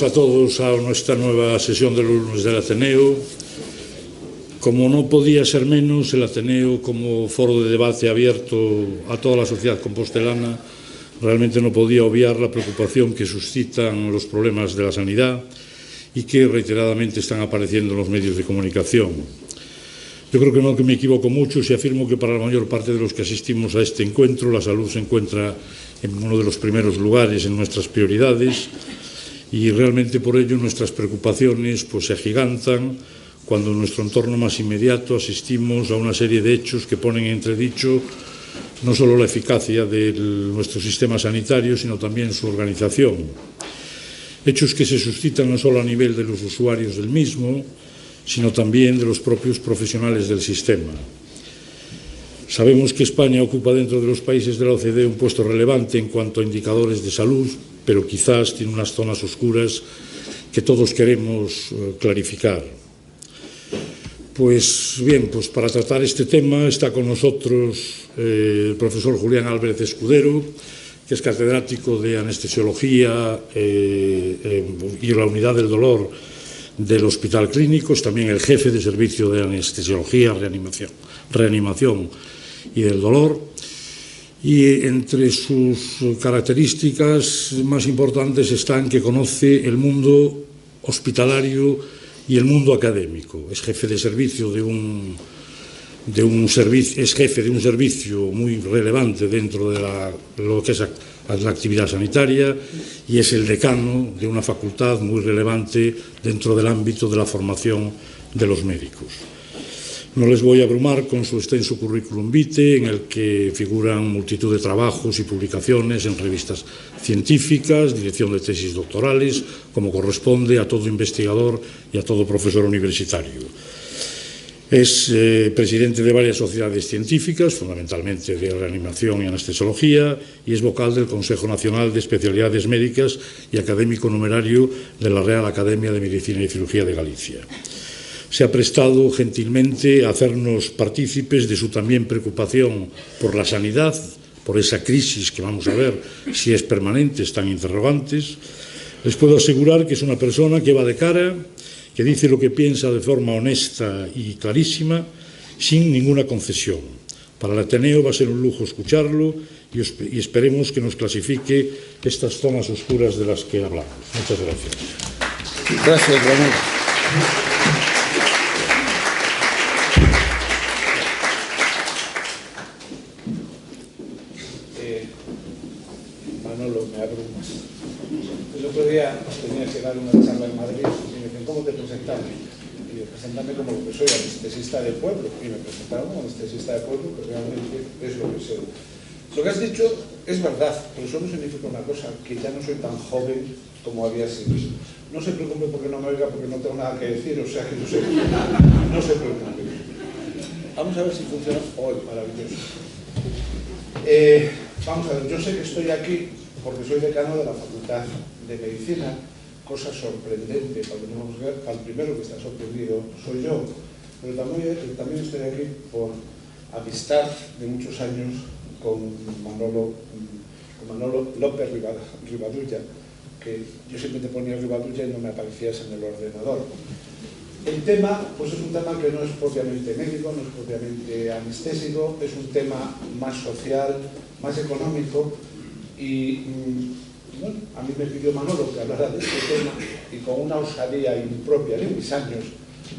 a todos a nuestra nueva sesión de lunes del Ateneo. Como no podía ser menos, el Ateneo como foro de debate abierto a toda la sociedad compostelana realmente no podía obviar la preocupación que suscitan los problemas de la sanidad y que reiteradamente están apareciendo en los medios de comunicación. Yo creo que me equivoco mucho si afirmo que para la mayor parte de los que asistimos a este encuentro la salud se encuentra en uno de los primeros lugares en nuestras prioridades y realmente por ello nuestras preocupaciones se agigantan cuando en nuestro entorno más inmediato asistimos a una serie de hechos que ponen en entredicho no solo la eficacia de nuestro sistema sanitario, sino también su organización. Hechos que se suscitan no solo a nivel de los usuarios del mismo, sino también de los propios profesionales del sistema. Sabemos que España ocupa dentro de los países de la OCDE un puesto relevante en cuanto a indicadores de salud, pero quizás tiene unas zonas oscuras que todos queremos clarificar. Pues bien, para tratar este tema está con nosotros el profesor Julián Álvarez Escudero, que es catedrático de anestesiología y la unidad del dolor del Hospital Clínico, es también el jefe de servicio de anestesiología, reanimación y del dolor. Y entre sus características más importantes están que conoce el mundo hospitalario y el mundo académico. Es jefe de servicio es jefe de un servicio muy relevante dentro de lo que es la actividad sanitaria y es el decano de una facultad muy relevante dentro del ámbito de la formación de los médicos. No les voy a abrumar con su extenso currículum vitae, en el que figuran multitud de trabajos y publicaciones en revistas científicas, dirección de tesis doctorales, como corresponde a todo investigador y a todo profesor universitario. Es presidente de varias sociedades científicas, fundamentalmente de reanimación y anestesiología, y es vocal del Consejo Nacional de Especialidades Médicas y académico numerario de la Real Academia de Medicina y Cirugía de Galicia. Se ha prestado gentilmente a hacernos partícipes de su también preocupación por la sanidad, por esa crisis que vamos a ver si es permanente, están interrogantes. Les puedo asegurar que es una persona que va de cara, que dice lo que piensa de forma honesta y clarísima, sin ninguna concesión. Para el Ateneo va a ser un lujo escucharlo y esperemos que nos clasifique estas zonas oscuras de las que hablamos. Muchas gracias. Gracias, Ramón. Manolo, me abrumas. El otro día tenía que dar una charla en Madrid y me dicen, ¿cómo te presentaron? Y yo, presentarme como lo que soy, anestesista de pueblo. Y me presentaron como anestesista de pueblo, que realmente es lo que soy. Lo que has dicho es verdad, pero solo significa una cosa, que ya no soy tan joven como había sido. No se preocupe porque no me oiga, porque no tengo nada que decir, o sea que no se preocupe. Vamos a ver si funciona hoy, maravilloso. Vamos a ver, yo sé que estoy aquí porque soy decano de la Facultad de Medicina, cosa sorprendente, al primero que está sorprendido soy yo, pero también estoy aquí por amistad de muchos años con Manolo López Rivadulla, que yo siempre te ponía Rivadulla y no me aparecías en el ordenador. El tema, pues es un tema que no es propiamente médico, no es propiamente anestésico, es un tema más social, más económico y bueno, a mí me pidió Manolo que hablara de este tema y con una osadía impropia de mis años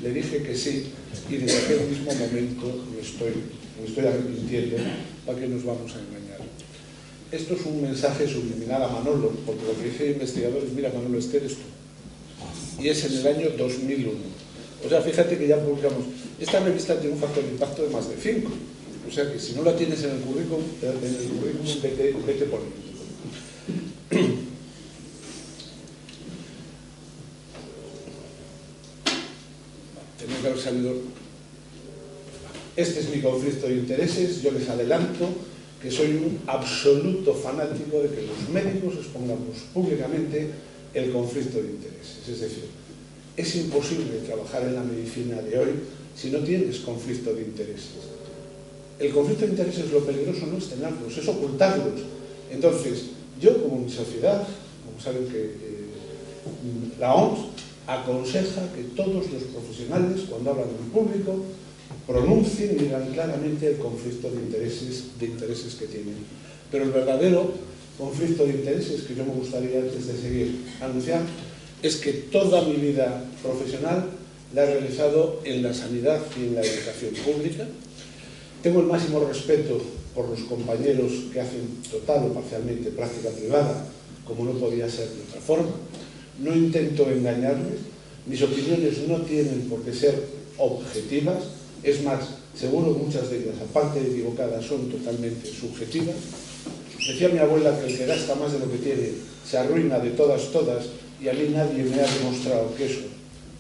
le dije que sí y desde aquel mismo momento me estoy arrepintiendo. ¿Para qué nos vamos a engañar? Esto es un mensaje subliminal a Manolo, porque lo que dice el investigador es, mira Manolo, este eres tú. Y es en el año 2001. O sea, fíjate que ya publicamos. Esta revista tiene un factor de impacto de más de 5. O sea que si no la tienes en el currículum vete por ello. Tenía que haber salido. Este es mi conflicto de intereses. Yo les adelanto que soy un absoluto fanático de que los médicos expongamos públicamente el conflicto de intereses. Es decir, es imposible trabajar en la medicina de hoy si no tienes conflicto de intereses. El conflicto de intereses, lo peligroso no es tenerlos, es ocultarlos. Entonces, yo como mi sociedad, como saben que la OMS aconseja que todos los profesionales, cuando hablan en público, pronuncien y digan claramente el conflicto de intereses que tienen. Pero el verdadero conflicto de intereses que yo me gustaría, antes de seguir, anunciar, es que toda mi vida profesional la he realizado en la sanidad y en la educación pública. Tengo el máximo respeto por los compañeros que hacen total o parcialmente práctica privada, como no podía ser de otra forma. No intento engañarles, mis opiniones no tienen por qué ser objetivas, es más, seguro muchas de ellas, aparte de equivocadas, son totalmente subjetivas. Decía mi abuela que el que gasta más de lo que tiene se arruina de todas, y a mí nadie me ha demostrado que eso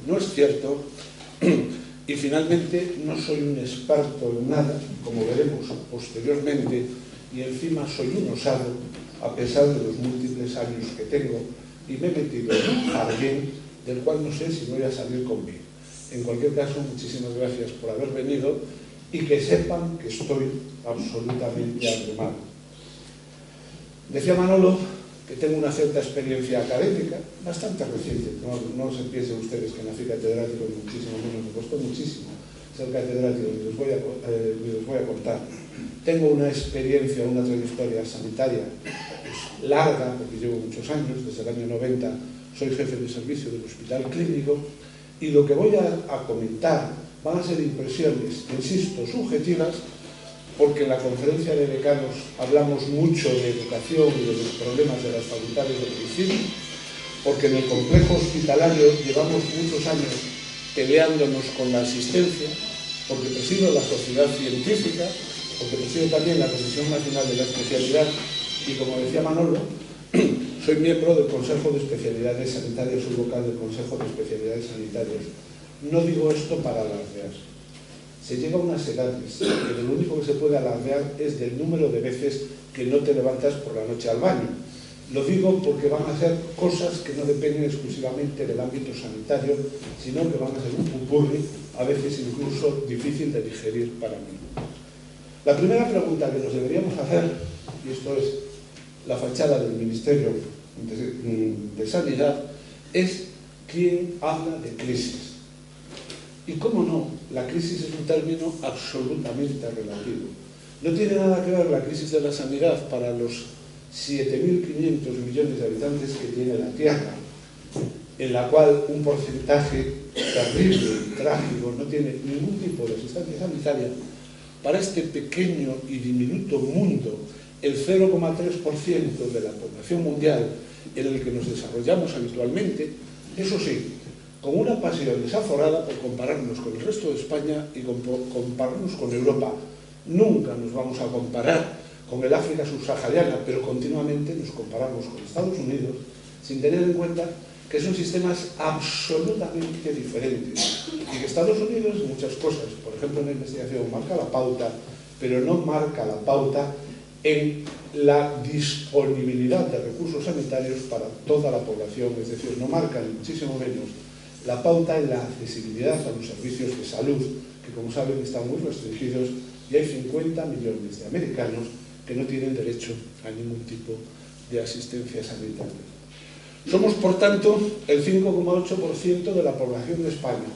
no es cierto. Y finalmente, no soy un experto en nada, como veremos posteriormente, y encima soy un osado, a pesar de los múltiples años que tengo, y me he metido en un jardín del cual no sé si voy a salir con bien. En cualquier caso, muchísimas gracias por haber venido y que sepan que estoy absolutamente abrumado. Decía Manolo que tengo una cierta experiencia académica, bastante reciente. No se piensen ustedes que nací catedrático, ni muchísimo menos, me costó muchísimo ser catedrático, y les voy a contar. Tengo una experiencia, una trayectoria sanitaria larga, porque llevo muchos años, desde el año 90 soy jefe de servicio del Hospital Clínico, y lo que voy a comentar van a ser impresiones, insisto, subjetivas, porque en la conferencia de decanos hablamos mucho de educación y de los problemas de las facultades de medicina, porque en el complejo hospitalario llevamos muchos años peleándonos con la asistencia, porque presido la sociedad científica, porque presido también la Comisión Nacional de la Especialidad, y como decía Manolo, soy miembro del Consejo de Especialidades Sanitarias, soy vocal del Consejo de Especialidades Sanitarias. No digo esto para alardear. Se llega a unas edades que lo único que se puede alardear es del número de veces que no te levantas por la noche al baño. Lo digo porque van a ser cosas que no dependen exclusivamente del ámbito sanitario, sino que van a ser un pupurri, a veces incluso difícil de digerir para mí. La primera pregunta que nos deberíamos hacer, y esto es la fachada del Ministerio de Sanidad, es ¿quién habla de crisis? Y cómo no, la crisis es un término absolutamente relativo. No tiene nada que ver la crisis de la sanidad para los 7.500 millones de habitantes que tiene la Tierra, en la cual un porcentaje terrible y trágico no tiene ningún tipo de asistencia sanitaria. Para este pequeño y diminuto mundo, el 0,3% de la población mundial en el que nos desarrollamos habitualmente, eso sí, con una pasión desaforada por compararnos con el resto de España y compararnos con Europa. Nunca nos vamos a comparar con el África subsahariana, pero continuamente nos comparamos con Estados Unidos, sin tener en cuenta que son sistemas absolutamente diferentes y que Estados Unidos en muchas cosas, por ejemplo en la investigación, marca la pauta, pero no marca la pauta en la disponibilidad de recursos sanitarios para toda la población, es decir, no marca ni muchísimo menos la pauta en la accesibilidad a los servicios de salud, que como saben están muy restringidos y hay 50 millones de americanos que no tienen derecho a ningún tipo de asistencia sanitaria. Somos, por tanto, el 5,8% de la población de España.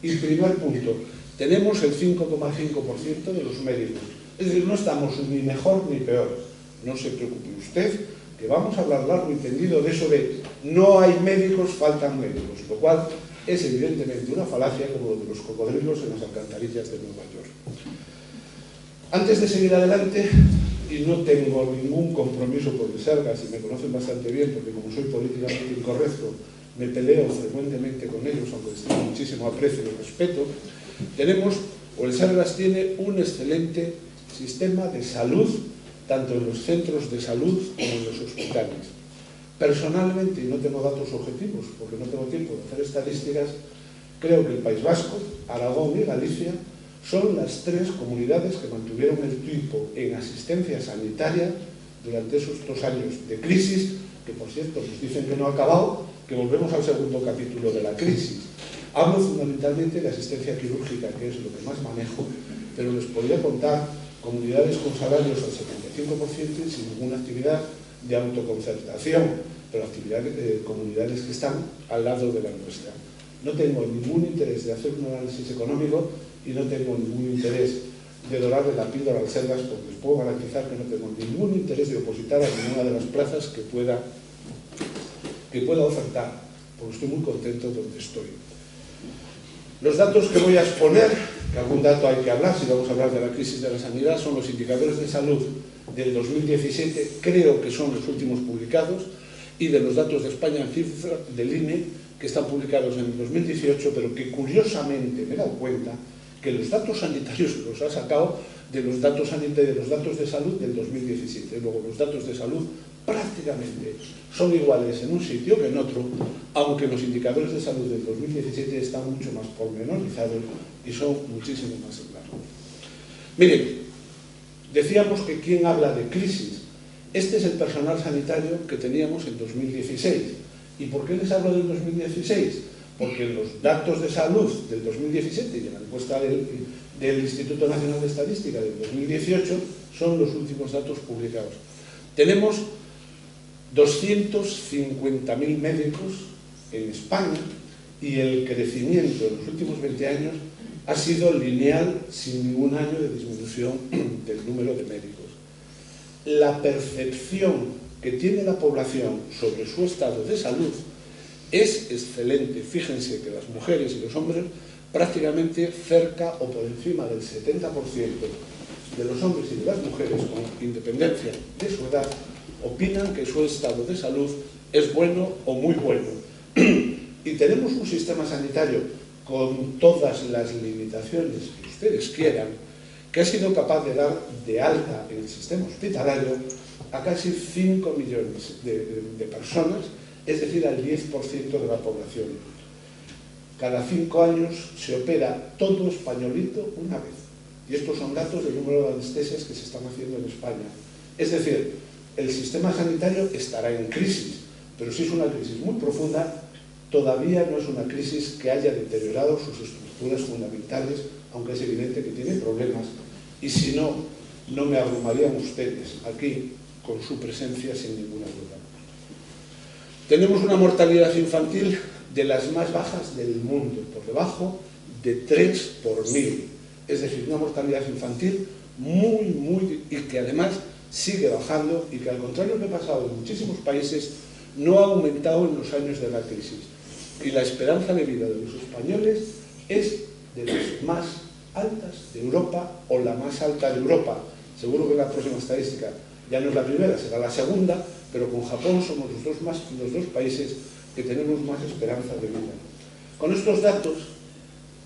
Y primer punto, tenemos el 5,5% de los médicos. Es decir, no estamos ni mejor ni peor. No se preocupe usted, que vamos a hablar largo y tendido de eso de no hay médicos, faltan médicos, lo cual es evidentemente una falacia como lo de los cocodrilos en las alcantarillas de Nueva York. Antes de seguir adelante, y no tengo ningún compromiso por el Sergas, y me conocen bastante bien porque como soy políticamente incorrecto, me peleo frecuentemente con ellos, aunque les tengo muchísimo aprecio y respeto, el Sergas tiene un excelente sistema de salud, tanto en los centros de salud como en los hospitales. Personalmente, y no tengo datos objetivos porque no tengo tiempo de hacer estadísticas, creo que el País Vasco, Aragón y Galicia son las tres comunidades que mantuvieron el tipo en asistencia sanitaria durante esos 2 años de crisis, que por cierto nos dicen que no ha acabado, que volvemos al segundo capítulo de la crisis. Hablo fundamentalmente de asistencia quirúrgica, que es lo que más manejo, pero les podría contar comunidades con salarios al 75% y sin ninguna actividad de autoconcertación, pero comunidades que están al lado de la nuestra. No tengo ningún interés de hacer un análisis económico y no tengo ningún interés de dorarle la píldora al Sergas, porque les puedo garantizar que no tengo ningún interés de opositar a ninguna de las plazas que pueda ofertar, porque estoy muy contento donde estoy. Los datos que voy a exponer, que algún dato hay que hablar, si vamos a hablar de la crisis de la sanidad, son los indicadores de salud del 2017, creo que son los últimos publicados, y de los datos de España en cifra del INE, que están publicados en el 2018, pero que curiosamente me he dado cuenta que los datos sanitarios los ha sacado de los datos sanitarios, de los datos de salud del 2017. Luego, los datos de salud prácticamente son iguales en un sitio que en otro, aunque los indicadores de salud del 2017 están mucho más pormenorizados y son muchísimo más claros. Miren, decíamos que ¿quién habla de crisis? Este es el personal sanitario que teníamos en 2016. ¿Y por qué les hablo del 2016? Porque los datos de salud del 2017 y en la encuesta del Instituto Nacional de Estadística del 2018 son los últimos datos publicados. Tenemos 250.000 médicos en España y el crecimiento en los últimos 20 años ha sido lineal, sin ningún año de disminución del número de médicos. La percepción que tiene la población sobre su estado de salud es excelente. Fíjense que las mujeres y los hombres prácticamente cerca o por encima del 70% de los hombres y de las mujeres, con independencia de su edad, opinan que su estado de salud es bueno o muy bueno. Y tenemos un sistema sanitario con todas las limitaciones que ustedes quieran, que ha sido capaz de dar de alta en el sistema hospitalario a casi 5 millones de personas, es decir, al 10% de la población. Cada 5 años se opera todo españolito una vez. Y estos son datos del número de anestesias que se están haciendo en España. Es decir, el sistema sanitario estará en crisis, pero si es una crisis muy profunda, todavía no es una crisis que haya deteriorado sus estructuras fundamentales, aunque es evidente que tiene problemas, y si no, no me abrumarían ustedes aquí con su presencia sin ninguna duda. Tenemos una mortalidad infantil de las más bajas del mundo, por debajo de 3 por 1000. Es decir, una mortalidad infantil y que además sigue bajando y que, al contrario de lo que ha pasado en muchísimos países, no ha aumentado en los años de la crisis. Y la esperanza de vida de los españoles es de las más altas de Europa, o la más alta de Europa. Seguro que la próxima estadística ya no es la primera, será la segunda, pero con Japón somos los dos países que tenemos más esperanza de vida. Con estos datos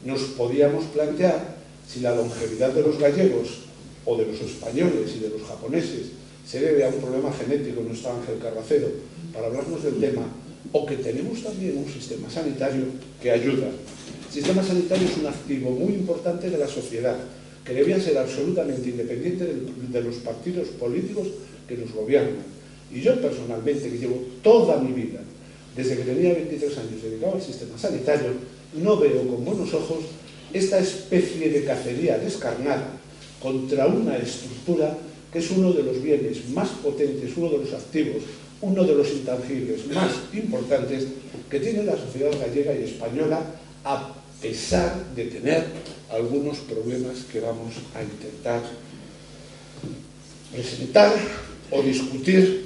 nos podíamos plantear si la longevidad de los gallegos o de los españoles y de los japoneses se debe a un problema genético, no está Ángel Carracero para hablarnos del tema, o que tenemos también un sistema sanitario que ayuda. El sistema sanitario es un activo muy importante de la sociedad, que debía ser absolutamente independiente de los partidos políticos que nos gobiernan. Y yo personalmente, que llevo toda mi vida, desde que tenía 23 años dedicado al sistema sanitario, no veo con buenos ojos esta especie de cacería descarnada contra una estructura que es uno de los bienes más potentes, uno de los activos, uno de los intangibles más importantes que tiene la sociedad gallega y española, a pesar de tener algunos problemas que vamos a intentar presentar o discutir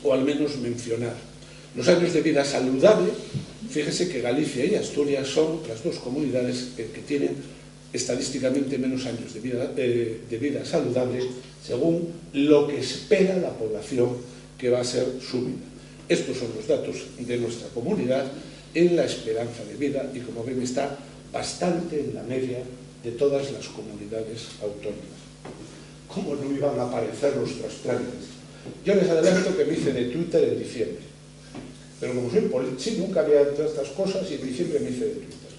o al menos mencionar. Los años de vida saludable, fíjese que Galicia y Asturias son las dos comunidades que tienen estadísticamente menos años de vida saludable según lo que espera la población que va a ser su vida. Estos son los datos de nuestra comunidad en la esperanza de vida y, como ven, está bastante en la media de todas las comunidades autónomas. ¿Cómo no iban a aparecer los trasplantes? Yo les adelanto que me hice de Twitter en diciembre. Pero como soy sí, nunca había hecho estas cosas y en diciembre me hice de Twitter.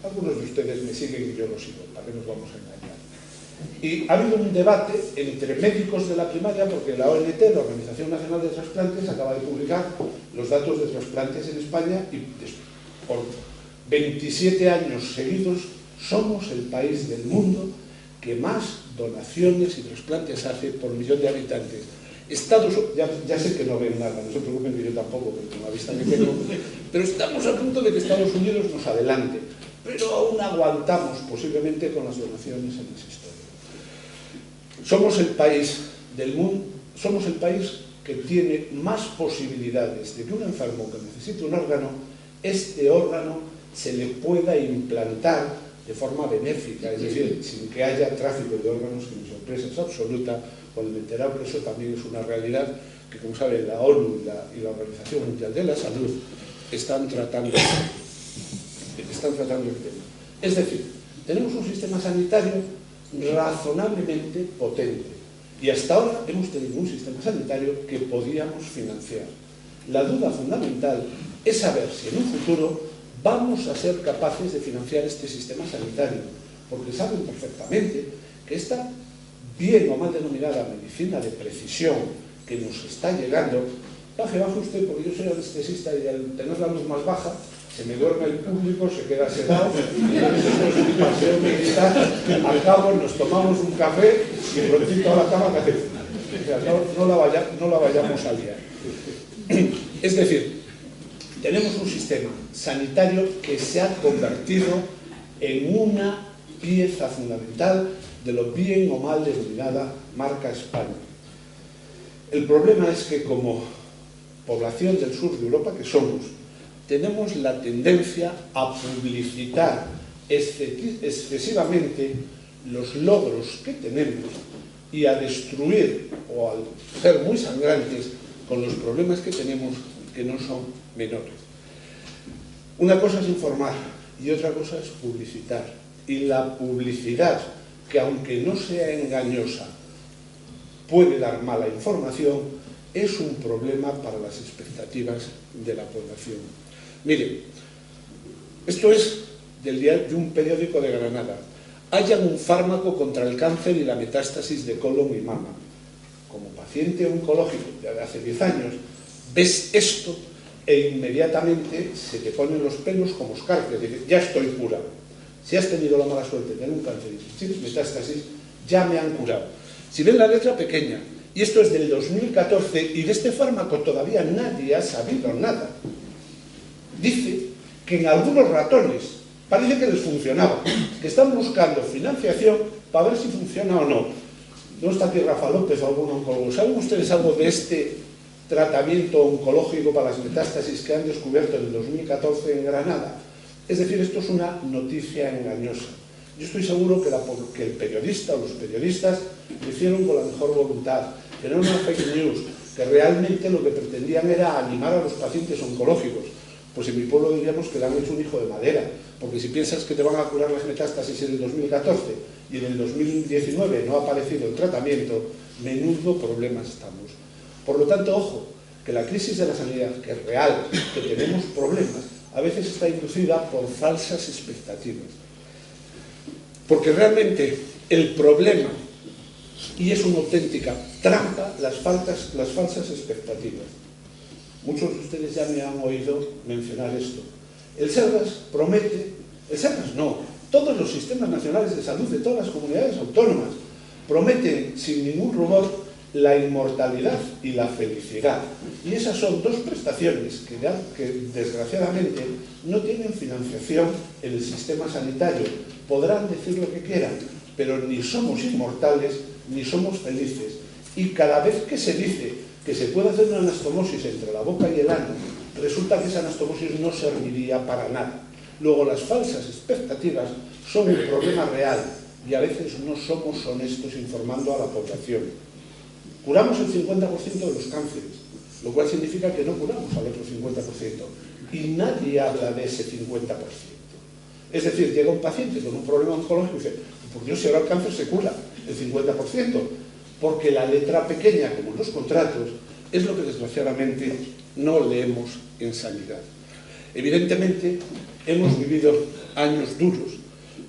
Algunos de ustedes me siguen y yo los sigo, ¿para qué nos vamos a engañar? Y ha habido un debate entre médicos de la primaria, porque la ONT, la Organización Nacional de Trasplantes, acaba de publicar los datos de trasplantes en España y por 27 años seguidos somos el país del mundo que más donaciones y trasplantes hace por millón de habitantes. Ya sé que no ven nada, no se preocupen que yo tampoco, porque con la vista que tengo, pero estamos a punto de que Estados Unidos nos adelante, pero aún aguantamos posiblemente con las donaciones en las historias. Somos el país del mundo, somos el país que tiene más posibilidades de que un enfermo que necesite un órgano, este órgano se le pueda implantar de forma benéfica, es decir, sin que haya tráfico de órganos, que mi sorpresa es absoluta cuando me he enterado que eso también es una realidad que, como saben, la ONU y la Organización Mundial de la Salud están tratando el tema. Es decir, tenemos un sistema sanitario razonablemente potente y hasta ahora hemos tenido un sistema sanitario que podíamos financiar. La duda fundamental es saber si en un futuro vamos a ser capaces de financiar este sistema sanitario, porque saben perfectamente que esta bien o mal denominada medicina de precisión que nos está llegando, baje usted, porque yo soy anestesista y al tener la luz más baja, se me duerme el público, se queda sedado, y después de un paseo militar, al cabo nos tomamos un café y prontito a la cama que hacemos. O sea, no la vayamos a liar. Es decir, tenemos un sistema sanitario que se ha convertido en una pieza fundamental de lo bien o mal denominada marca España. El problema es que como población del sur de Europa que somos, tenemos la tendencia a publicitar excesivamente los logros que tenemos y a destruir o a ser muy sangrantes con los problemas que tenemos, que no son menores. Una cosa es informar y otra cosa es publicitar. Y la publicidad, que aunque no sea engañosa, puede dar mala información, es un problema para las expectativas de la población. Mire, esto es de un periódico de Granada. Hallan un fármaco contra el cáncer y la metástasis de colon y mama. Como paciente oncológico de hace 10 años, ves esto e inmediatamente se te ponen los pelos como escarpias. Dices, ya estoy curado. Si has tenido la mala suerte de tener un cáncer y tienes metástasis, ya me han curado. Si ven la letra pequeña, y esto es del 2014, y de este fármaco todavía nadie ha sabido nada, dice que en algunos ratones parece que les funcionaba, que están buscando financiación para ver si funciona o no. ¿No está aquí Rafa López o algún oncólogo? ¿Saben ustedes algo de este tratamiento oncológico para las metástasis que han descubierto en el 2014 en Granada? Es decir, esto es una noticia engañosa. Yo estoy seguro que el periodista o los periodistas lo hicieron con la mejor voluntad, que no era una fake news, que realmente lo que pretendían era animar a los pacientes oncológicos. Pues en mi pueblo diríamos que le han hecho un hijo de madera, porque si piensas que te van a curar las metástasis en el 2014 y en el 2019 no ha aparecido el tratamiento, menudo problema estamos. Por lo tanto, ojo, que la crisis de la sanidad, que es real, que tenemos problemas, a veces está inducida por falsas expectativas. Porque realmente el problema, y es una auténtica trampa, las falsas expectativas. Muchos de ustedes ya me han oído mencionar esto. El Sergas promete, el Sergas no, todos los sistemas nacionales de salud de todas las comunidades autónomas prometen sin ningún rubor la inmortalidad y la felicidad. Y esas son dos prestaciones que desgraciadamente no tienen financiación en el sistema sanitario. Podrán decir lo que quieran, pero ni somos inmortales ni somos felices. Y cada vez que se dice que se puede hacer una anastomosis entre la boca y el ano, resulta que esa anastomosis no serviría para nada. Luego, las falsas expectativas son un problema real y a veces no somos honestos informando a la población. Curamos el 50% de los cánceres, lo cual significa que no curamos al otro 50%. Y nadie habla de ese 50%. Es decir, llega un paciente con un problema oncológico y dice, por Dios, si ahora el cáncer se cura, el 50%, porque la letra pequeña, como en los contratos, es lo que desgraciadamente no leemos en sanidad. Evidentemente, hemos vivido años duros,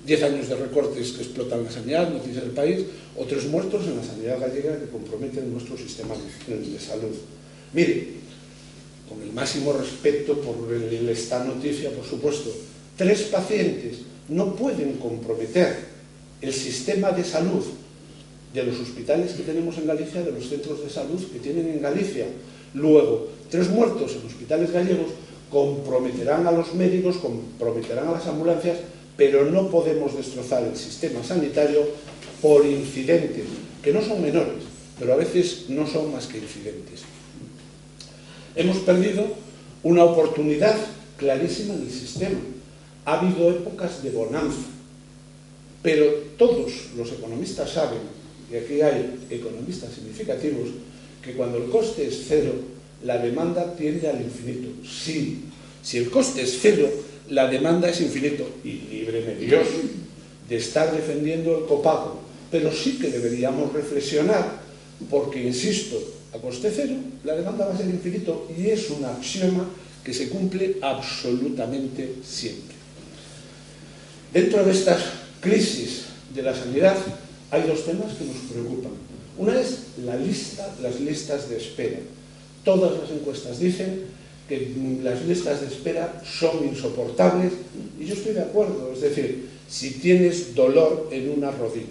10 años de recortes que explotan la sanidad, noticias del país, o 3 muertos en la sanidad gallega que comprometen nuestro sistema de salud. Mire, con el máximo respeto por esta noticia, por supuesto, 3 pacientes no pueden comprometer el sistema de salud de los hospitales que tenemos en Galicia, de los centros de salud que tienen en Galicia. Luego, 3 muertos en hospitales gallegos comprometerán a los médicos, comprometerán a las ambulancias, pero no podemos destrozar el sistema sanitario por incidentes, que no son menores, pero a veces no son más que incidentes. Hemos perdido una oportunidad clarísima del sistema. Ha habido épocas de bonanza, pero todos los economistas saben, y aquí hay economistas significativos, que cuando el coste es cero, la demanda tiende al infinito. Sí, si el coste es cero, la demanda es infinito, y líbreme Dios de estar defendiendo el copago, pero sí que deberíamos reflexionar, porque, insisto, a coste cero, la demanda va a ser infinito, y es un axioma que se cumple absolutamente siempre. Dentro de estas crisis de la sanidad hay 2 temas que nos preocupan. Una es las listas de espera. Todas las encuestas dicen que las listas de espera son insoportables, y yo estoy de acuerdo. Es decir, si tienes dolor en una rodilla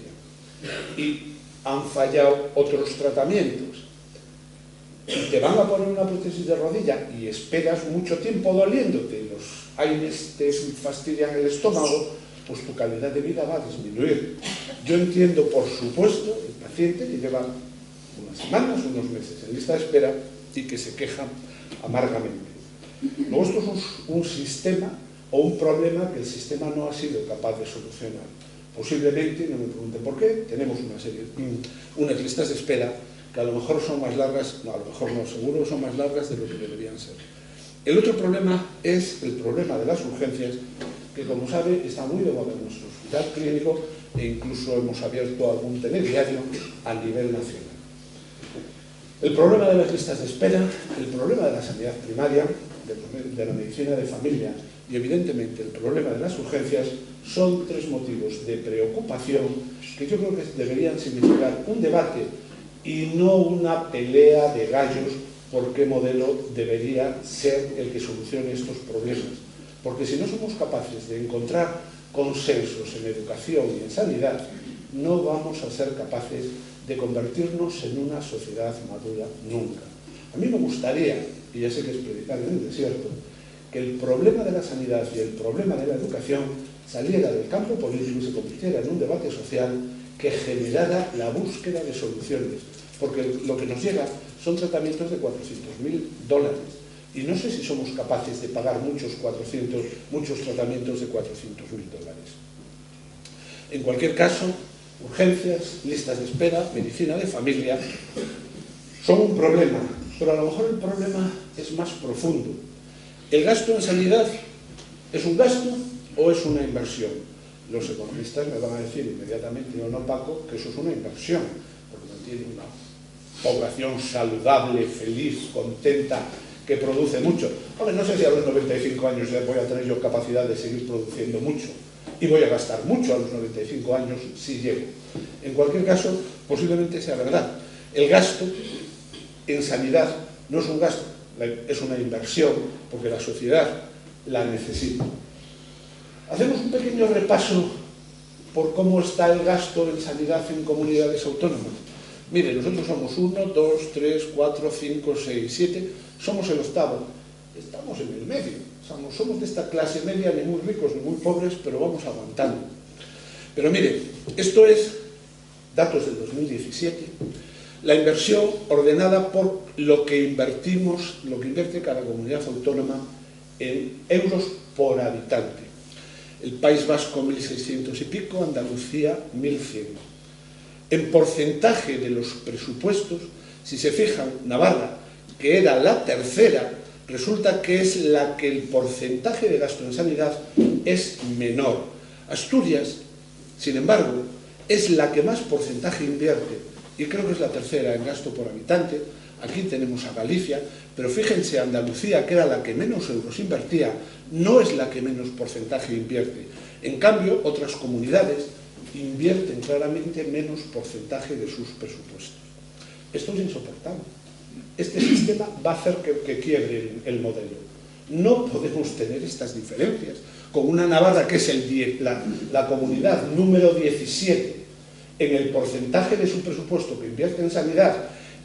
y han fallado otros tratamientos y te van a poner una prótesis de rodilla y esperas mucho tiempo doliéndote, los aires te fastidian el estómago, pues tu calidad de vida va a disminuir. Yo entiendo, por supuesto, el paciente que lleva unas semanas, unos meses en lista de espera y que se queja amargamente. Luego, esto es un sistema o un problema que el sistema no ha sido capaz de solucionar. Posiblemente, no me pregunten por qué, tenemos unas listas de espera que a lo mejor son más largas, no, a lo mejor no, seguro son más largas de lo que deberían ser. El otro problema es el problema de las urgencias, que, como sabe, está muy de moda en nuestro hospital clínico, e incluso hemos abierto algún telediario a nivel nacional. El problema de las listas de espera, el problema de la sanidad primaria, de la medicina de familia y, evidentemente, el problema de las urgencias son 3 motivos de preocupación que yo creo que deberían significar un debate y no una pelea de gallos por qué modelo debería ser el que solucione estos problemas. Porque si no somos capaces de encontrar consensos en educación y en sanidad, no vamos a ser capaces de convertirnos en una sociedad madura nunca. A mí me gustaría, y ya sé que es predicar en el desierto, que el problema de la sanidad y el problema de la educación saliera del campo político y se convirtiera en un debate social que generara la búsqueda de soluciones. Porque lo que nos llega son tratamientos de $400.000. Y no sé si somos capaces de pagar muchos tratamientos de $400.000. En cualquier caso, urgencias, listas de espera, medicina de familia, son un problema, pero a lo mejor el problema es más profundo. ¿El gasto en sanidad es un gasto o es una inversión? Los economistas me van a decir inmediatamente, o no, Paco, que eso es una inversión, porque mantiene una población saludable, feliz, contenta, que produce mucho. Hombre, no sé si a los 95 años ya voy a tener yo capacidad de seguir produciendo mucho, y voy a gastar mucho a los 95 años si llego. En cualquier caso, posiblemente sea verdad. El gasto en sanidad no es un gasto, es una inversión, porque la sociedad la necesita. Hacemos un pequeño repaso por cómo está el gasto en sanidad en comunidades autónomas. Mire, nosotros somos 1, 2, 3, 4, 5, 6, 7, somos el 8º, estamos en el medio, somos de esta clase media, ni muy ricos ni muy pobres, pero vamos aguantando. Pero mire, esto es datos del 2017, la inversión ordenada por lo que invertimos, lo que invierte cada comunidad autónoma en euros por habitante. El País Vasco 1.600 y pico, Andalucía 1.100. En porcentaje de los presupuestos, si se fijan, Navarra, que era la tercera, resulta que es la que el porcentaje de gasto en sanidad es menor. Asturias, sin embargo, es la que más porcentaje invierte, y creo que es la tercera en gasto por habitante. Aquí tenemos a Galicia, pero fíjense, Andalucía, que era la que menos euros invertía, no es la que menos porcentaje invierte. En cambio, otras comunidades invierten claramente menos porcentaje de sus presupuestos. Esto es insoportable. Este sistema va a hacer que quiebre el modelo. No podemos tener estas diferencias. Con una Navarra que es la comunidad número 17 en el porcentaje de su presupuesto que invierte en sanidad,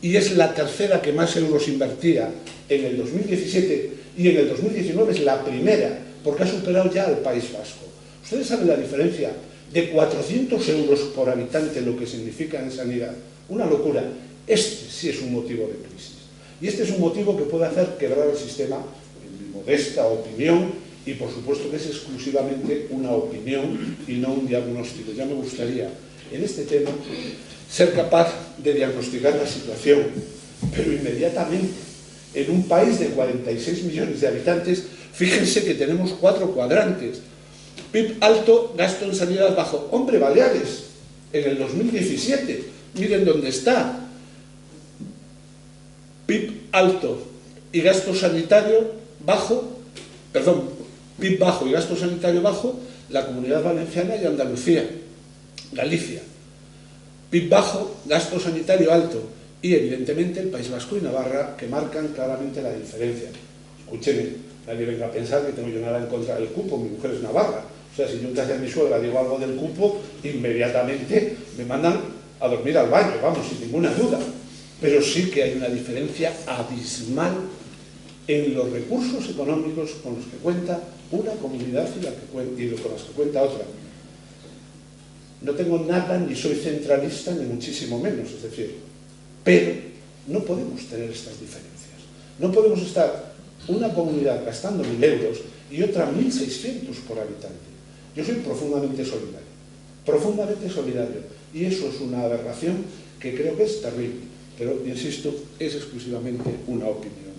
y es la tercera que más euros invertía en el 2017, y en el 2019 es la primera, porque ha superado ya al País Vasco. Ustedes saben la diferencia de 400 euros por habitante, lo que significa en sanidad. Una locura. Este sí es un motivo de crisis. Y este es un motivo que puede hacer quebrar el sistema, en mi modesta opinión, y por supuesto que es exclusivamente una opinión y no un diagnóstico. Ya me gustaría, en este tema, ser capaz de diagnosticar la situación, pero inmediatamente. En un país de 46 millones de habitantes, fíjense que tenemos 4 cuadrantes. PIB alto, gasto en sanidad bajo. Hombre, Baleares, en el 2017, miren dónde está. PIB alto y gasto sanitario bajo, perdón, PIB bajo y gasto sanitario bajo, la Comunidad Valenciana y Andalucía. Galicia. PIB bajo, gasto sanitario alto. Y evidentemente el País Vasco y Navarra, que marcan claramente la diferencia. Escúcheme, nadie venga a pensar que tengo yo nada en contra del cupo, mi mujer es navarra. O sea, si yo en casa de mi suegra digo algo del cupo, inmediatamente me mandan a dormir al baño, vamos, sin ninguna duda. Pero sí que hay una diferencia abismal en los recursos económicos con los que cuenta una comunidad y con las que cuenta otra. No tengo nada, ni soy centralista, ni muchísimo menos, es decir, pero no podemos tener estas diferencias. No podemos estar una comunidad gastando 1.000 euros y otra 1.600 por habitante. Yo soy profundamente solidario, y eso es una aberración que creo que es terrible, pero, insisto, es exclusivamente una opinión.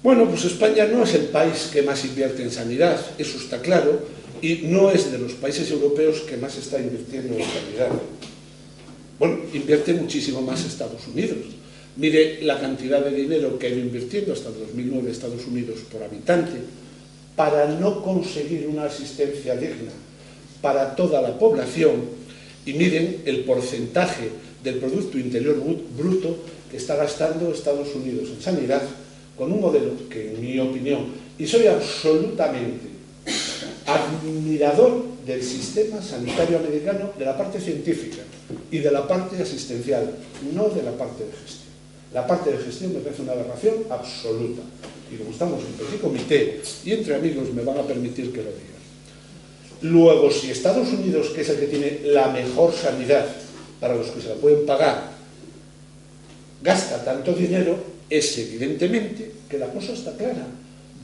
Bueno, pues España no es el país que más invierte en sanidad, eso está claro, y no es de los países europeos que más está invirtiendo en sanidad. Bueno, invierte muchísimo más Estados Unidos. Mire la cantidad de dinero que ha ido invirtiendo hasta el 2009 Estados Unidos por habitante para no conseguir una asistencia digna para toda la población, y miren el porcentaje del Producto Interior Bruto que está gastando Estados Unidos en sanidad, con un modelo que, en mi opinión, y soy absolutamente admirador del sistema sanitario americano, de la parte científica y de la parte asistencial, no de la parte de gestión. La parte de gestión me parece una aberración absoluta. Y como estamos en petit comité y entre amigos, me van a permitir que lo diga. Luego, si Estados Unidos, que es el que tiene la mejor sanidad para los que se la pueden pagar, gasta tanto dinero, es evidentemente que la cosa está clara.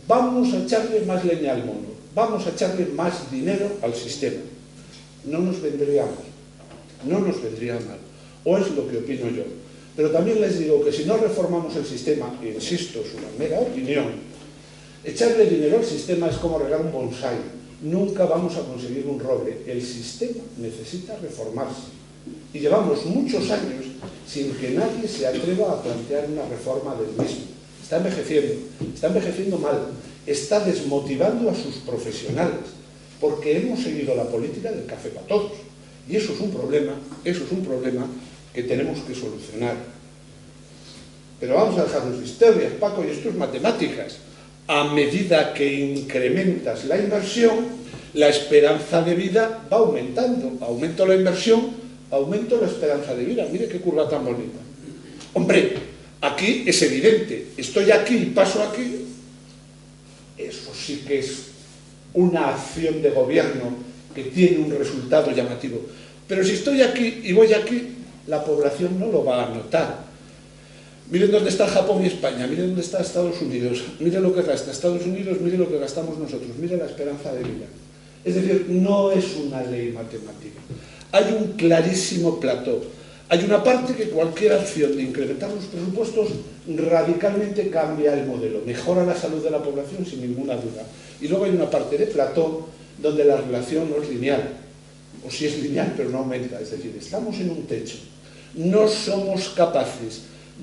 Vamos a echarle más leña al mono, vamos a echarle más dinero al sistema. No nos vendría mal, o es lo que opino yo. Pero también les digo que si no reformamos el sistema, e insisto, es una mera opinión, echarle dinero al sistema es como regar un bonsái. Nunca vamos a conseguir un roble. El sistema necesita reformarse. Y llevamos muchos años sin que nadie se atreva a plantear una reforma del mismo. Está envejeciendo mal, está desmotivando a sus profesionales, porque hemos seguido la política del café para todos. Y eso es un problema que tenemos que solucionar. Pero vamos a dejarnos de historias, Paco, y esto es matemáticas. A medida que incrementas la inversión, la esperanza de vida va aumentando. Aumento la inversión, aumento la esperanza de vida. Mire qué curva tan bonita. Hombre, aquí es evidente, estoy aquí y paso aquí. Eso sí que es una acción de gobierno que tiene un resultado llamativo. Pero si estoy aquí y voy aquí, la población no lo va a notar. Miren dónde está Japón y España, miren dónde está Estados Unidos, miren lo que gasta Estados Unidos, miren lo que gastamos nosotros, miren la esperanza de vida. Es decir, no es una ley matemática. Hay un clarísimo plató. Hay una parte que cualquier acción de incrementar los presupuestos radicalmente cambia el modelo, mejora la salud de la población sin ninguna duda. Y luego hay una parte de plató donde la relación no es lineal, o sí es lineal pero no aumenta. Es decir, estamos en un techo. No somos capaces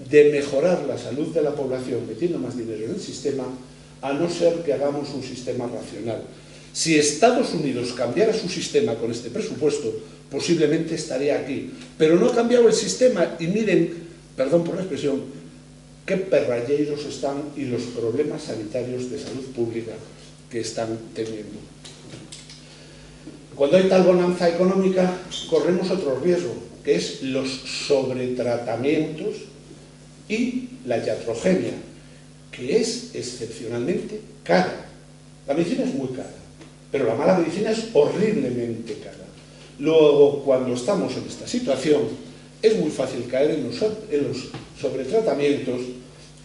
de mejorar la salud de la población metiendo más dinero en el sistema, a no ser que hagamos un sistema racional. Si Estados Unidos cambiara su sistema con este presupuesto, posiblemente estaría aquí. Pero no ha cambiado el sistema y miren, perdón por la expresión, qué perralleiros están y los problemas sanitarios de salud pública que están teniendo. Cuando hay tal bonanza económica, corremos otro riesgo, que es los sobretratamientos y la iatrogenia, que es excepcionalmente cara. La medicina es muy cara, pero la mala medicina es horriblemente cara. Luego, cuando estamos en esta situación, es muy fácil caer en los sobretratamientos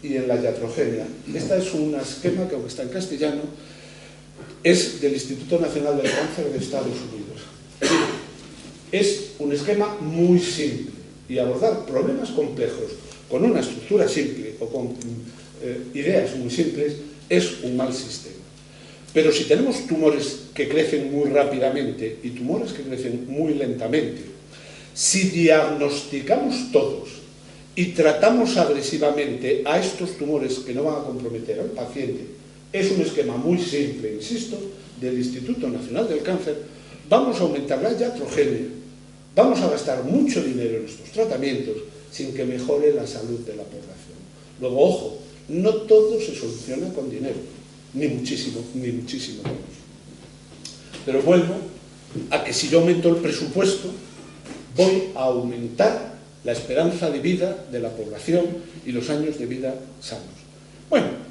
y en la iatrogenia. Este es un esquema que, aunque está en castellano, es del Instituto Nacional del Cáncer de Estados Unidos. Es un esquema muy simple, y abordar problemas complejos con una estructura simple o con ideas muy simples es un mal sistema. Pero si tenemos tumores que crecen muy rápidamente y tumores que crecen muy lentamente, si diagnosticamos todos y tratamos agresivamente a estos tumores que no van a comprometer al paciente, es un esquema muy simple, insisto, del Instituto Nacional del Cáncer, vamos a aumentar la iatrogenia, vamos a gastar mucho dinero en estos tratamientos sin que mejore la salud de la población. Luego, ojo, no todo se soluciona con dinero, ni muchísimo menos. Pero vuelvo a que si yo aumento el presupuesto, voy a aumentar la esperanza de vida de la población y los años de vida sanos. Bueno,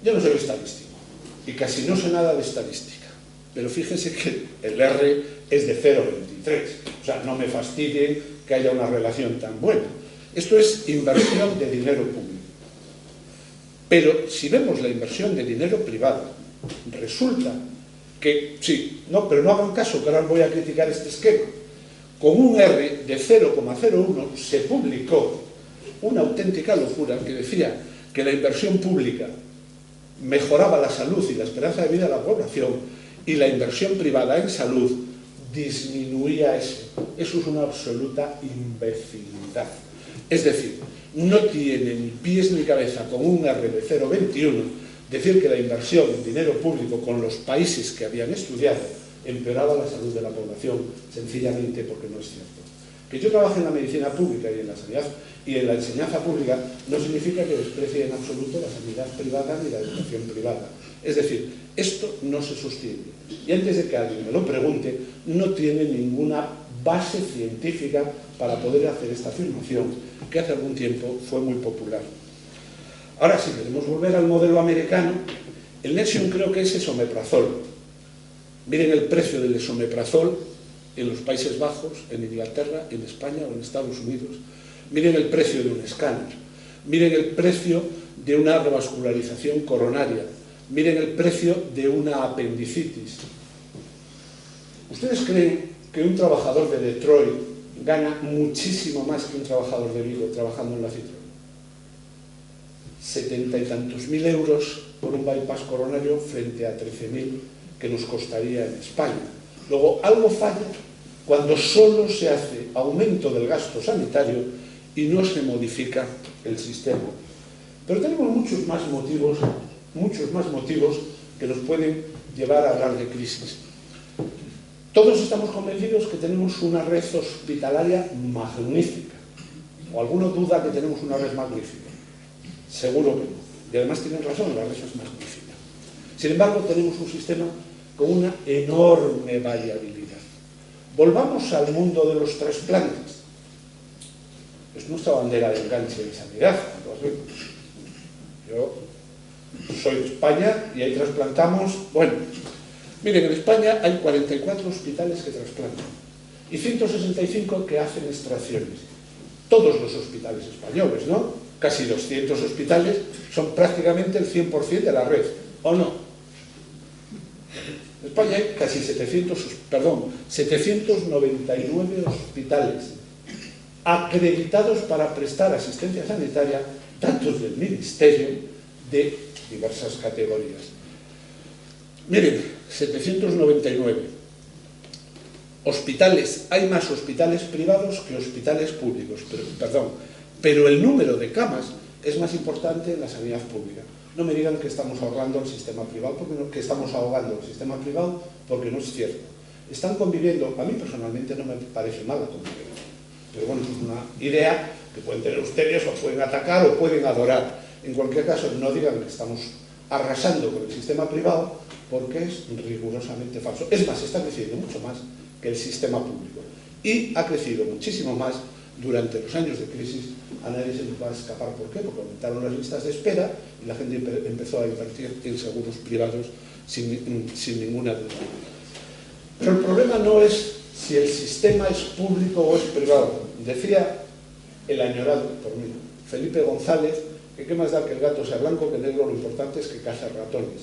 yo no soy estadístico y casi no sé nada de estadística, pero fíjese que el R es de 0,23, o sea, no me fastidien que haya una relación tan buena. Esto es inversión de dinero público. Pero si vemos la inversión de dinero privado, resulta que, sí, no, pero no hagan caso, que ahora voy a criticar este esquema. Con un R de 0,01 se publicó una auténtica locura que decía que la inversión pública mejoraba la salud y la esperanza de vida de la población y la inversión privada en salud disminuía eso. Eso es una absoluta imbecilidad. Es decir, no tiene ni pies ni cabeza con un R de 0,21 decir que la inversión en dinero público con los países que habían estudiado empeoraba la salud de la población, sencillamente porque no es cierto. Que yo trabaje en la medicina pública y en la sanidad y en la enseñanza pública no significa que desprecie en absoluto la sanidad privada ni la educación privada. Es decir, esto no se sostiene. Y antes de que alguien me lo pregunte, no tiene ninguna base científica para poder hacer esta afirmación, que hace algún tiempo fue muy popular. Ahora, si queremos volver al modelo americano, el Nexium creo que es esomeprazol. Miren el precio del esomeprazol en los Países Bajos, en Inglaterra, en España o en Estados Unidos. Miren el precio de un escáner. Miren el precio de una revascularización coronaria. Miren el precio de una apendicitis. ¿Ustedes creen que un trabajador de Detroit gana muchísimo más que un trabajador de Vigo trabajando en la Citroën? 70 y tantos mil euros por un bypass coronario frente a 13.000 que nos costaría en España. Luego, algo falla cuando solo se hace aumento del gasto sanitario y no se modifica el sistema. Pero tenemos muchos más motivos que nos pueden llevar a hablar de crisis. Todos estamos convencidos que tenemos una red hospitalaria magnífica. ¿O alguno duda que tenemos una red magnífica? Seguro que no. Y además tienen razón, la red es magnífica. Sin embargo, tenemos un sistema con una enorme variabilidad. Volvamos al mundo de los trasplantes. Es nuestra bandera de enganche en sanidad. Yo soy de España y ahí trasplantamos, bueno, miren, en España hay 44 hospitales que trasplantan y 165 que hacen extracciones. Todos los hospitales españoles, ¿no? Casi 200 hospitales son prácticamente el 100% de la red, ¿o no? En España hay casi 799 hospitales acreditados para prestar asistencia sanitaria, datos del Ministerio, de diversas categorías. Miren, 799 hospitales, hay más hospitales privados que hospitales públicos, pero el número de camas es más importante en la sanidad pública. No me digan que estamos ahorrando el sistema privado, que estamos ahogando el sistema privado, porque no es cierto. Están conviviendo, a mí personalmente no me parece mala convivencia, pero bueno, es una idea que pueden tener ustedes, o pueden atacar o pueden adorar. En cualquier caso, no digan que estamos arrasando con el sistema privado, porque es rigurosamente falso. Es más, está creciendo mucho más que el sistema público. Y ha crecido muchísimo más durante los años de crisis. A nadie se le va a escapar. ¿Por qué? Porque aumentaron las listas de espera y la gente empezó a invertir en seguros privados sin ninguna duda. Pero el problema no es si el sistema es público o es privado. Decía el añorado por mí, Felipe González, que qué más da que el gato sea blanco que negro, lo importante es que caza ratones.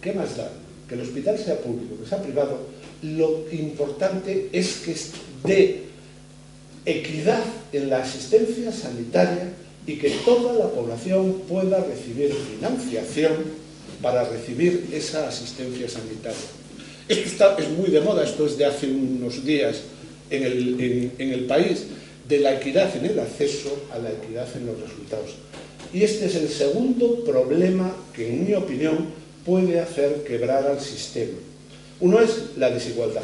¿Qué más da? Que el hospital sea público, que sea privado, lo importante es que dé equidad en la asistencia sanitaria y que toda la población pueda recibir financiación para recibir esa asistencia sanitaria. Esto es muy de moda, esto es de hace unos días en el país, de la equidad en el acceso a la equidad en los resultados. Y este es el segundo problema que, en mi opinión, puede hacer quebrar al sistema. Uno es la desigualdad.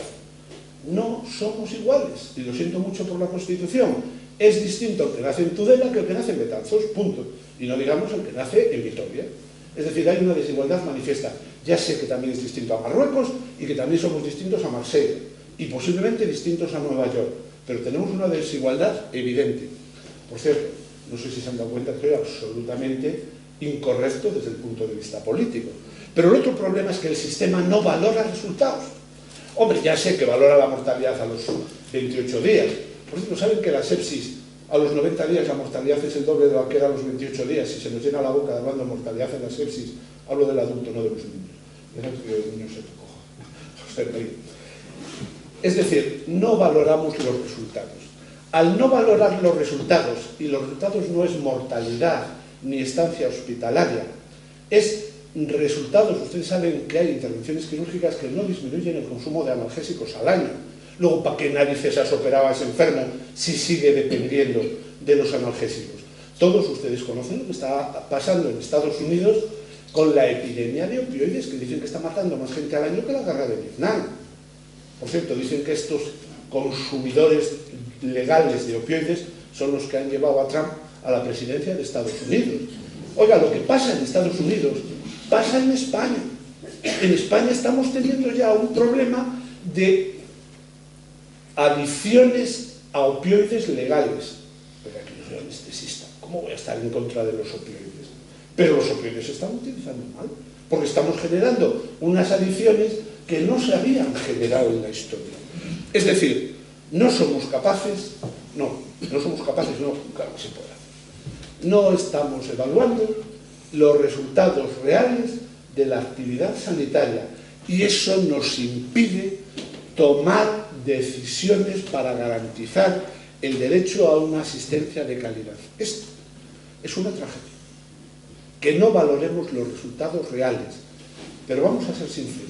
No somos iguales, y lo siento mucho por la Constitución. Es distinto el que nace en Tudela que el que nace en Betanzos, punto. Y no digamos el que nace en Vitoria. Es decir, hay una desigualdad manifiesta. Ya sé que también es distinto a Marruecos y que también somos distintos a Marsella y posiblemente distintos a Nueva York, pero tenemos una desigualdad evidente. Por cierto, no sé si se han dado cuenta que soy absolutamente incorrecto desde el punto de vista político. Pero el otro problema es que el sistema no valora resultados. Hombre, ya sé que valora la mortalidad a los 28 días. Por cierto, ¿saben que la sepsis a los 90 días la mortalidad es el doble de la que era a los 28 días? Si se nos llena la boca hablando de mortalidad en la sepsis, hablo del adulto, no de los niños. El niño se recoja. Es decir, no valoramos los resultados. Al no valorar los resultados, y los resultados no es mortalidad ni estancia hospitalaria, es resultados. Ustedes saben que hay intervenciones quirúrgicas que no disminuyen el consumo de analgésicos al año. Luego, ¿para qué narices has operado a ese enfermo si sigue dependiendo de los analgésicos? Todos ustedes conocen lo que está pasando en Estados Unidos con la epidemia de opioides, que dicen que está matando más gente al año que la guerra de Vietnam. Por cierto, dicen que estos consumidores legales de opioides son los que han llevado a Trump a la presidencia de Estados Unidos. Oiga, lo que pasa en Estados Unidos pasa en España. En España estamos teniendo ya un problema de adicciones a opioides legales. Pero aquí no soy anestesista, ¿cómo voy a estar en contra de los opioides? Pero los opioides se están utilizando mal, porque estamos generando unas adicciones que no se habían generado en la historia. Es decir, no somos capaces, no claro que se puede hacer. No estamos evaluando los resultados reales de la actividad sanitaria y eso nos impide tomar decisiones para garantizar el derecho a una asistencia de calidad. Esto es una tragedia. Que no valoremos los resultados reales. Pero vamos a ser sinceros.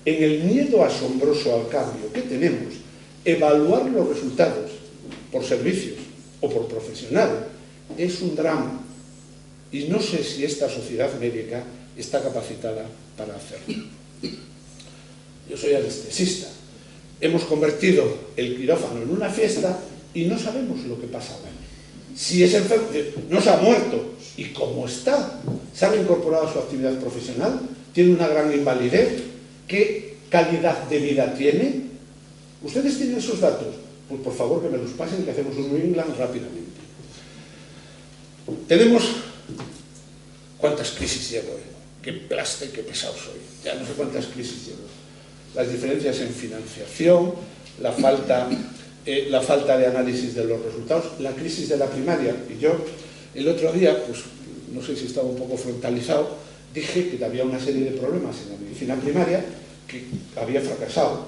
En el miedo asombroso al cambio que tenemos, evaluar los resultados por servicios o por profesionales es un drama. Y no sé si esta sociedad médica está capacitada para hacerlo. Yo soy anestesista. Hemos convertido el quirófano en una fiesta y no sabemos lo que pasa ahora. Si es enfermo, no se ha muerto. ¿Y cómo está? ¿Se ha reincorporado a su actividad profesional? ¿Tiene una gran invalidez? ¿Qué calidad de vida tiene? ¿Ustedes tienen esos datos? Pues por favor que me los pasen, que hacemos un New England rápidamente. Tenemos... ¿Cuántas crisis llevo? Qué plasta y qué pesado soy. Ya no sé cuántas crisis llevo. Las diferencias en financiación, la falta de análisis de los resultados, la crisis de la primaria. Y yo, el otro día, pues no sé si estaba un poco frontalizado, dije que había una serie de problemas en la medicina primaria que había fracasado.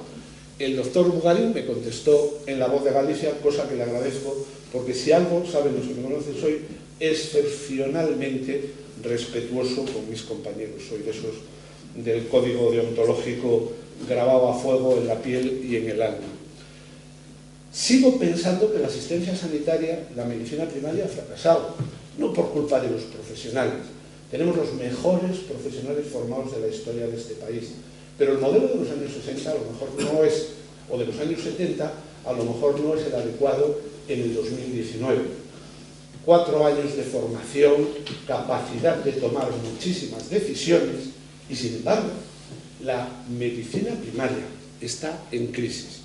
El doctor Bugarín me contestó en La Voz de Galicia, cosa que le agradezco, porque si algo, saben los que me conocen, soy excepcionalmente respetuoso con mis compañeros. Soy de esos del código deontológico grabado a fuego en la piel y en el alma. Sigo pensando que la asistencia sanitaria, la medicina primaria, ha fracasado, no por culpa de los profesionales. Tenemos los mejores profesionales formados de la historia de este país, pero el modelo de los años 60 a lo mejor no es, o de los años 70, a lo mejor no es el adecuado en el 2019. 4 años de formación, capacidad de tomar muchísimas decisiones, y sin embargo, La medicina primaria está en crisis.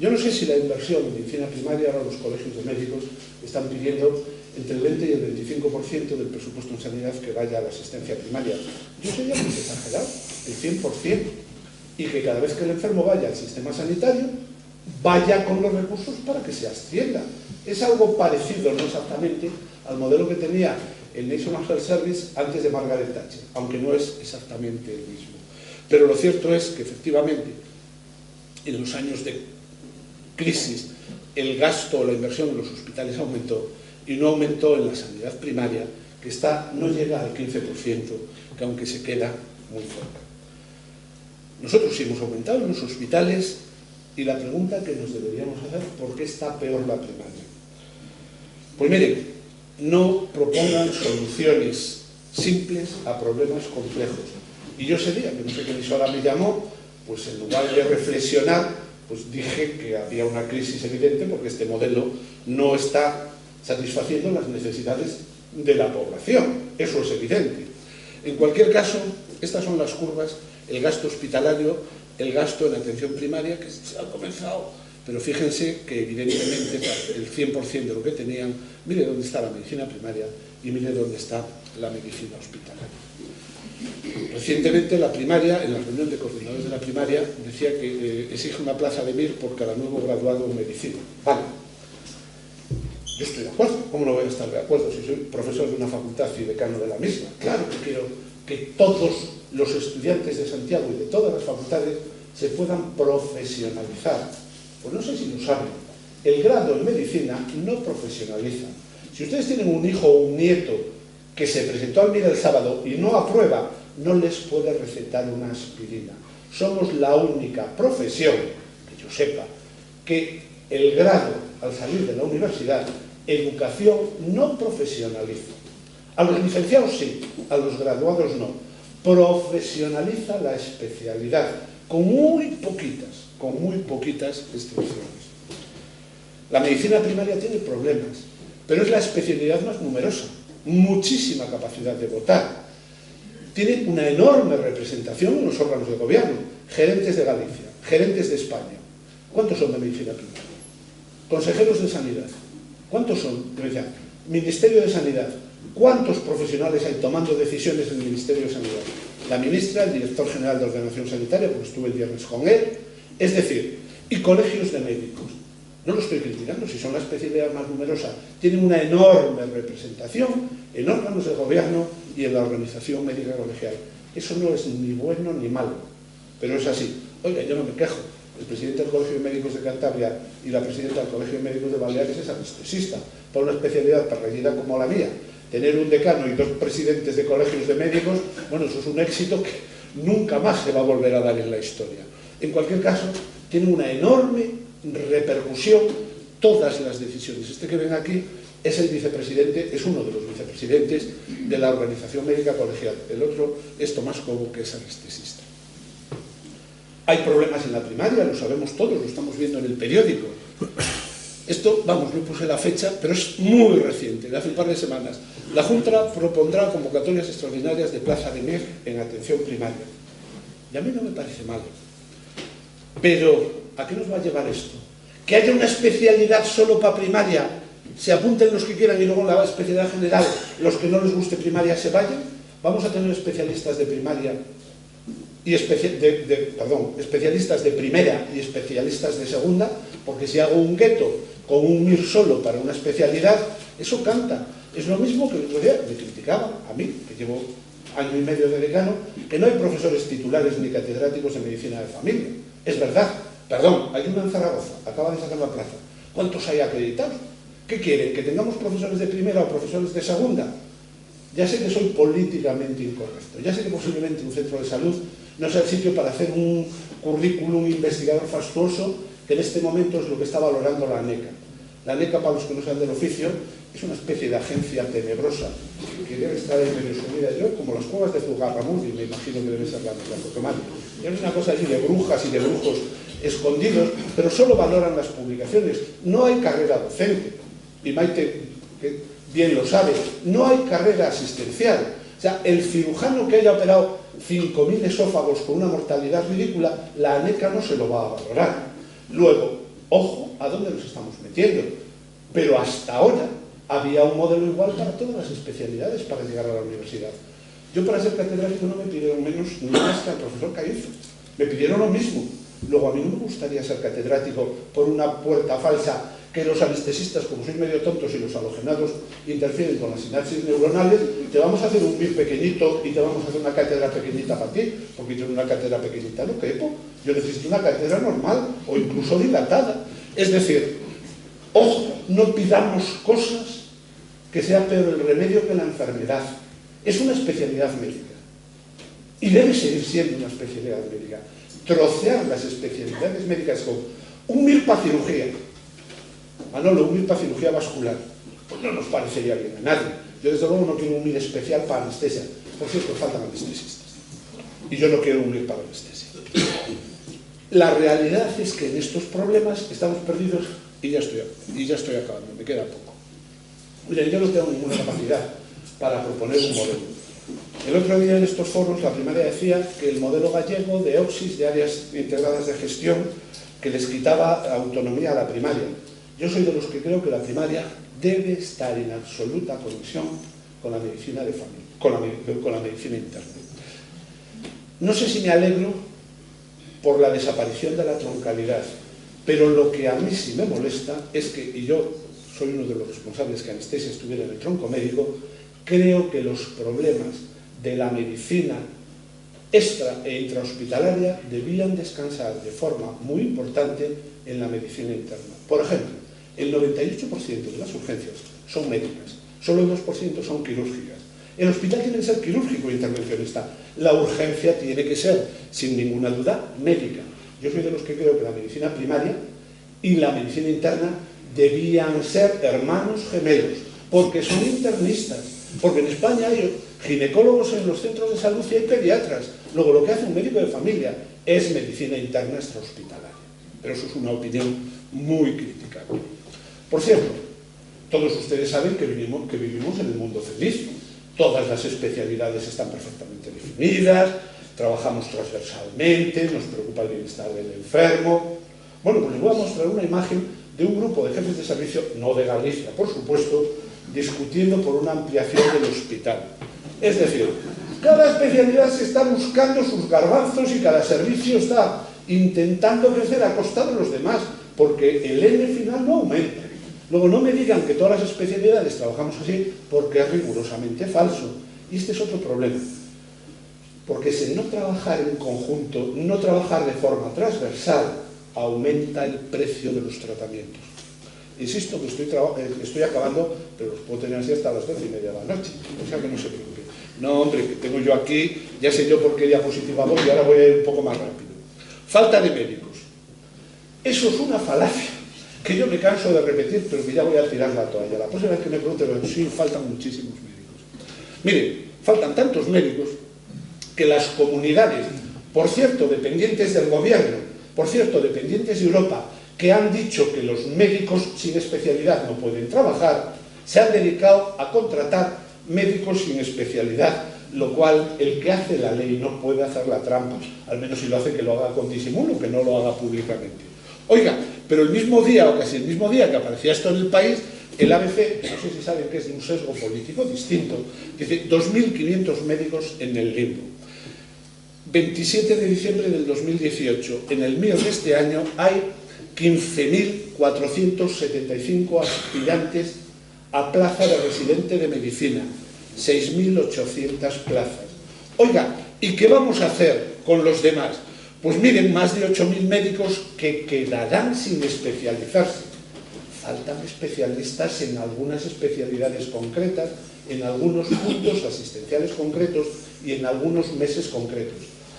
Yo no sé si la inversión en medicina primaria, ahora los colegios de médicos están pidiendo entre el 20 y el 25% del presupuesto en sanidad que vaya a la asistencia primaria. Yo sería muy exagerado, el 100%, y que cada vez que el enfermo vaya al sistema sanitario, vaya con los recursos para que se ascienda. Es algo parecido, no exactamente, al modelo que tenía el National Health Service antes de Margaret Thatcher, aunque no es exactamente el mismo. Pero lo cierto es que efectivamente, en los años de crisis, el gasto o la inversión en los hospitales aumentó y no aumentó en la sanidad primaria, que no llega al 15%, que aunque se queda muy cerca. Nosotros sí hemos aumentado en los hospitales y la pregunta que nos deberíamos hacer, ¿por qué está peor la primaria? Pues miren, no propongan soluciones simples a problemas complejos. Y yo ese día, que no sé qué emisora me llamó, pues en lugar de reflexionar, pues dije que había una crisis evidente porque este modelo no está satisfaciendo las necesidades de la población. Eso es evidente. En cualquier caso, estas son las curvas, el gasto hospitalario, el gasto en atención primaria, que se ha comenzado, pero fíjense que evidentemente el 100% de lo que tenían, mire dónde está la medicina primaria y mire dónde está la medicina hospitalaria. Recientemente la primaria, en la reunión de coordinadores de la primaria, decía que exige una plaza de MIR por cada nuevo graduado en medicina. Vale. Yo estoy de acuerdo. ¿Cómo no voy a estar de acuerdo si soy profesor de una facultad y decano de la misma? Claro que quiero que todos los estudiantes de Santiago y de todas las facultades se puedan profesionalizar. Pues no sé si lo saben. El grado en medicina no profesionaliza. Si ustedes tienen un hijo o un nieto que se presentó al MIR el sábado y no aprueba, no les puede recetar una aspirina. Somos la única profesión, que yo sepa, que el grado, al salir de la universidad, educación no profesionaliza. A los licenciados sí, a los graduados no. Profesionaliza la especialidad, con muy poquitas excepciones. La medicina primaria tiene problemas, pero es la especialidad más numerosa, muchísima capacidad de votar. Tiene una enorme representación en los órganos de gobierno, gerentes de Galicia, gerentes de España. ¿Cuántos son de medicina primaria? Consejeros de sanidad. ¿Cuántos son? Ministerio de Sanidad. ¿Cuántos profesionales hay tomando decisiones en el Ministerio de Sanidad? La ministra, el director general de Ordenación Sanitaria, porque estuve el viernes con él. Es decir, y colegios de médicos. No lo estoy criticando, si son la especialidad más numerosa. Tienen una enorme representación en órganos de gobierno y en la organización médica colegial. Eso no es ni bueno ni malo, pero es así. Oiga, yo no me quejo. El presidente del Colegio de Médicos de Cantabria y la presidenta del Colegio de Médicos de Baleares es anestesista. Para una especialidad tan reñida como la mía, tener un decano y 2 presidentes de colegios de médicos, bueno, eso es un éxito que nunca más se va a volver a dar en la historia. En cualquier caso, tiene una enorme repercusión todas las decisiones. Este que ven aquí es el vicepresidente, es uno de los vicepresidentes de la Organización Médica Colegial. El otro es Tomás Cobo, que es anestesista. Hay problemas en la primaria, lo sabemos todos, lo estamos viendo en el periódico. Esto, vamos, no puse la fecha, pero es muy reciente, de hace un par de semanas. La Junta propondrá convocatorias extraordinarias de plaza de MIR en atención primaria. Y a mí no me parece mal. Pero, ¿a qué nos va a llevar esto? ¿Que haya una especialidad solo para primaria? ¿Se apunten los que quieran y luego en la especialidad general los que no les guste primaria se vayan? ¿Vamos a tener especialistas de primaria y especialistas de primera y especialistas de segunda? Porque si hago un gueto con un MIR solo para una especialidad, eso canta. Es lo mismo que el otro día me criticaban a mí, que llevo año y medio de decano, que no hay profesores titulares ni catedráticos en medicina de familia. Es verdad. Perdón, hay una en Zaragoza, acaba de sacar la plaza. ¿Cuántos hay acreditados? ¿Qué quieren? ¿Que tengamos profesores de primera o profesores de segunda? Ya sé que soy políticamente incorrecto. Ya sé que posiblemente un centro de salud no sea el sitio para hacer un currículum investigador fastuoso, que en este momento es lo que está valorando la ANECA. La ANECA, para los que no sean del oficio, es una especie de agencia tenebrosa que debe estar en medio sumida. Yo, como las cuevas de Zugarramurdi, me imagino que debe ser la Coquemán. Y es una cosa allí de brujas y de brujos escondidos, pero solo valoran las publicaciones. No hay carrera docente. Y Maite, que bien lo sabe, no hay carrera asistencial. O sea, el cirujano que haya operado 5.000 esófagos con una mortalidad ridícula, la ANECA no se lo va a valorar. Luego, ojo a dónde nos estamos metiendo. Pero hasta ahora había un modelo igual para todas las especialidades para llegar a la universidad. Yo para ser catedrático no me pidieron menos ni más que al profesor Caizo. Me pidieron lo mismo. Luego a mí no me gustaría ser catedrático por una puerta falsa que los anestesistas, como sois medio tontos y los halogenados interfieren con las sinapsis neuronales, te vamos a hacer un MIR pequeñito y te vamos a hacer una cátedra pequeñita para ti, porque yo en una cátedra pequeñita no quepo. Yo necesito una cátedra normal o incluso dilatada. Es decir, ojo, no pidamos cosas que sea peor el remedio que la enfermedad. Es una especialidad médica y debe seguir siendo una especialidad médica. Trocear las especialidades médicas con un MIR para cirugía, Manolo, un MIR para cirugía vascular, pues no nos parecería bien a nadie. Yo desde luego no quiero un MIR especial para anestesia. Por cierto, faltan anestesistas y yo no quiero un MIR para anestesia. La realidad es que en estos problemas estamos perdidos y ya estoy acabando, me queda poco. Miren, yo no tengo ninguna capacidad para proponer un modelo. El otro día en estos foros la primaria decía que el modelo gallego de OXIS, de áreas integradas de gestión, que les quitaba autonomía a la primaria. Yo soy de los que creo que la primaria debe estar en absoluta conexión con la medicina de familia, con la medicina interna. No sé si me alegro por la desaparición de la troncalidad, pero lo que a mí sí me molesta es que, y yo soy uno de los responsables que anestesia estuviera en el tronco médico, creo que los problemas de la medicina extra e intrahospitalaria debían descansar de forma muy importante en la medicina interna. Por ejemplo, el 98% de las urgencias son médicas, solo el 2% son quirúrgicas. El hospital tiene que ser quirúrgico e intervencionista. La urgencia tiene que ser, sin ninguna duda, médica. Yo soy de los que creo que la medicina primaria y la medicina interna debían ser hermanos gemelos, porque son internistas, porque en España hay ginecólogos en los centros de salud y hay pediatras. Luego lo que hace un médico de familia es medicina interna extrahospitalaria. Pero eso es una opinión muy criticable. Por cierto, todos ustedes saben que vivimos en el mundo feliz. Todas las especialidades están perfectamente definidas, trabajamos transversalmente, nos preocupa el bienestar del enfermo. Bueno, pues les voy a mostrar una imagen de un grupo de jefes de servicio, no de Galicia, por supuesto, discutiendo por una ampliación del hospital. Es decir, cada especialidad se está buscando sus garbanzos y cada servicio está intentando crecer a costa de los demás, porque el N final no aumenta. Luego no me digan que todas las especialidades trabajamos así, porque es rigurosamente falso. Y este es otro problema. Porque si no trabajar en conjunto, no trabajar de forma transversal, aumenta el precio de los tratamientos. Insisto que estoy acabando, pero los puedo tener así hasta las 12:30 de la noche. O sea que no se preocupe. No, hombre, que tengo yo aquí, ya sé yo por qué diapositiva voy y ahora voy a ir un poco más rápido. Falta de médicos. Eso es una falacia que yo me canso de repetir, pero que ya voy a tirar la toalla. La próxima vez que me pregunten, sí, faltan muchísimos médicos. Miren, faltan tantos médicos que las comunidades, por cierto, dependientes del gobierno, por cierto, dependientes de Europa, que han dicho que los médicos sin especialidad no pueden trabajar, se han dedicado a contratar médicos sin especialidad, lo cual el que hace la ley no puede hacer la trampa, al menos si lo hace que lo haga con disimulo, que no lo haga públicamente. Oiga, pero el mismo día, o casi el mismo día que aparecía esto en el país, el ABC, que no sé si saben que es de un sesgo político distinto, dice 2.500 médicos en el limbo. 27 de diciembre del 2018, en el MIR de este año hay 15.475 aspirantes a plaza de residente de medicina, 6.800 plazas. Oiga, ¿y qué vamos a hacer con los demás? Pues miren, más de 8.000 médicos que quedarán sin especializarse. Faltan especialistas en algunas especialidades concretas, en algunos puntos asistenciales concretos y en algunos meses concretos.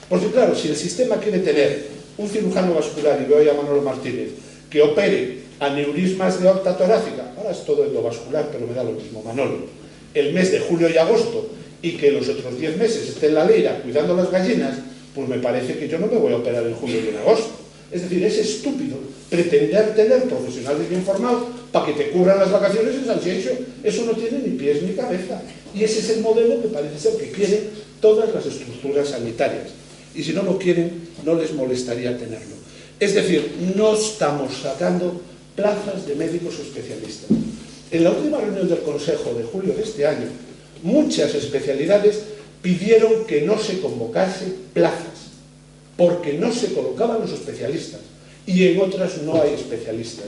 Porque claro, si el sistema quiere tener un cirujano vascular, y veo ya a Manolo Martínez, que opere aneurismas de aorta torácica, ahora es todo endovascular, pero me da lo mismo, Manolo, el mes de julio y agosto, y que los otros 10 meses esté en la leira cuidando las gallinas, pues me parece que yo no me voy a operar en julio y en agosto. Es decir, es estúpido pretender tener profesionales bien formados para que te cubran las vacaciones en San Xenxo. Eso no tiene ni pies ni cabeza. Y ese es el modelo que parece ser que quiere todas las estructuras sanitarias. Y si no lo quieren, no les molestaría tenerlo. Es decir, no estamos sacando plazas de médicos especialistas. En la última reunión del Consejo de julio de este año, muchas especialidades pidieron que no se convocase plazas, porque no se colocaban los especialistas, y en otras no hay especialistas.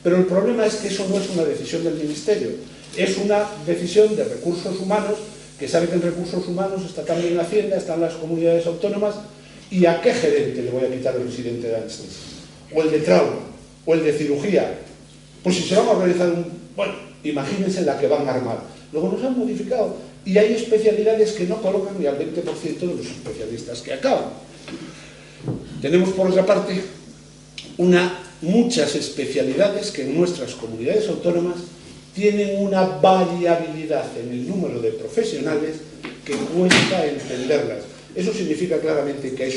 Pero el problema es que eso no es una decisión del Ministerio, es una decisión de recursos humanos, que sabe que en recursos humanos está también la Hacienda, están las comunidades autónomas, y ¿a qué gerente le voy a quitar el residente de anestesia? O el de trauma, o el de cirugía. Pues si se van a organizar bueno, imagínense la que van a armar. Luego nos han modificado, y hay especialidades que no colocan ni al 20% de los especialistas que acaban. Tenemos, por otra parte, muchas especialidades que en nuestras comunidades autónomas tienen una variabilidad en el número de profesionales que cuesta entenderlas. Eso significa claramente que hay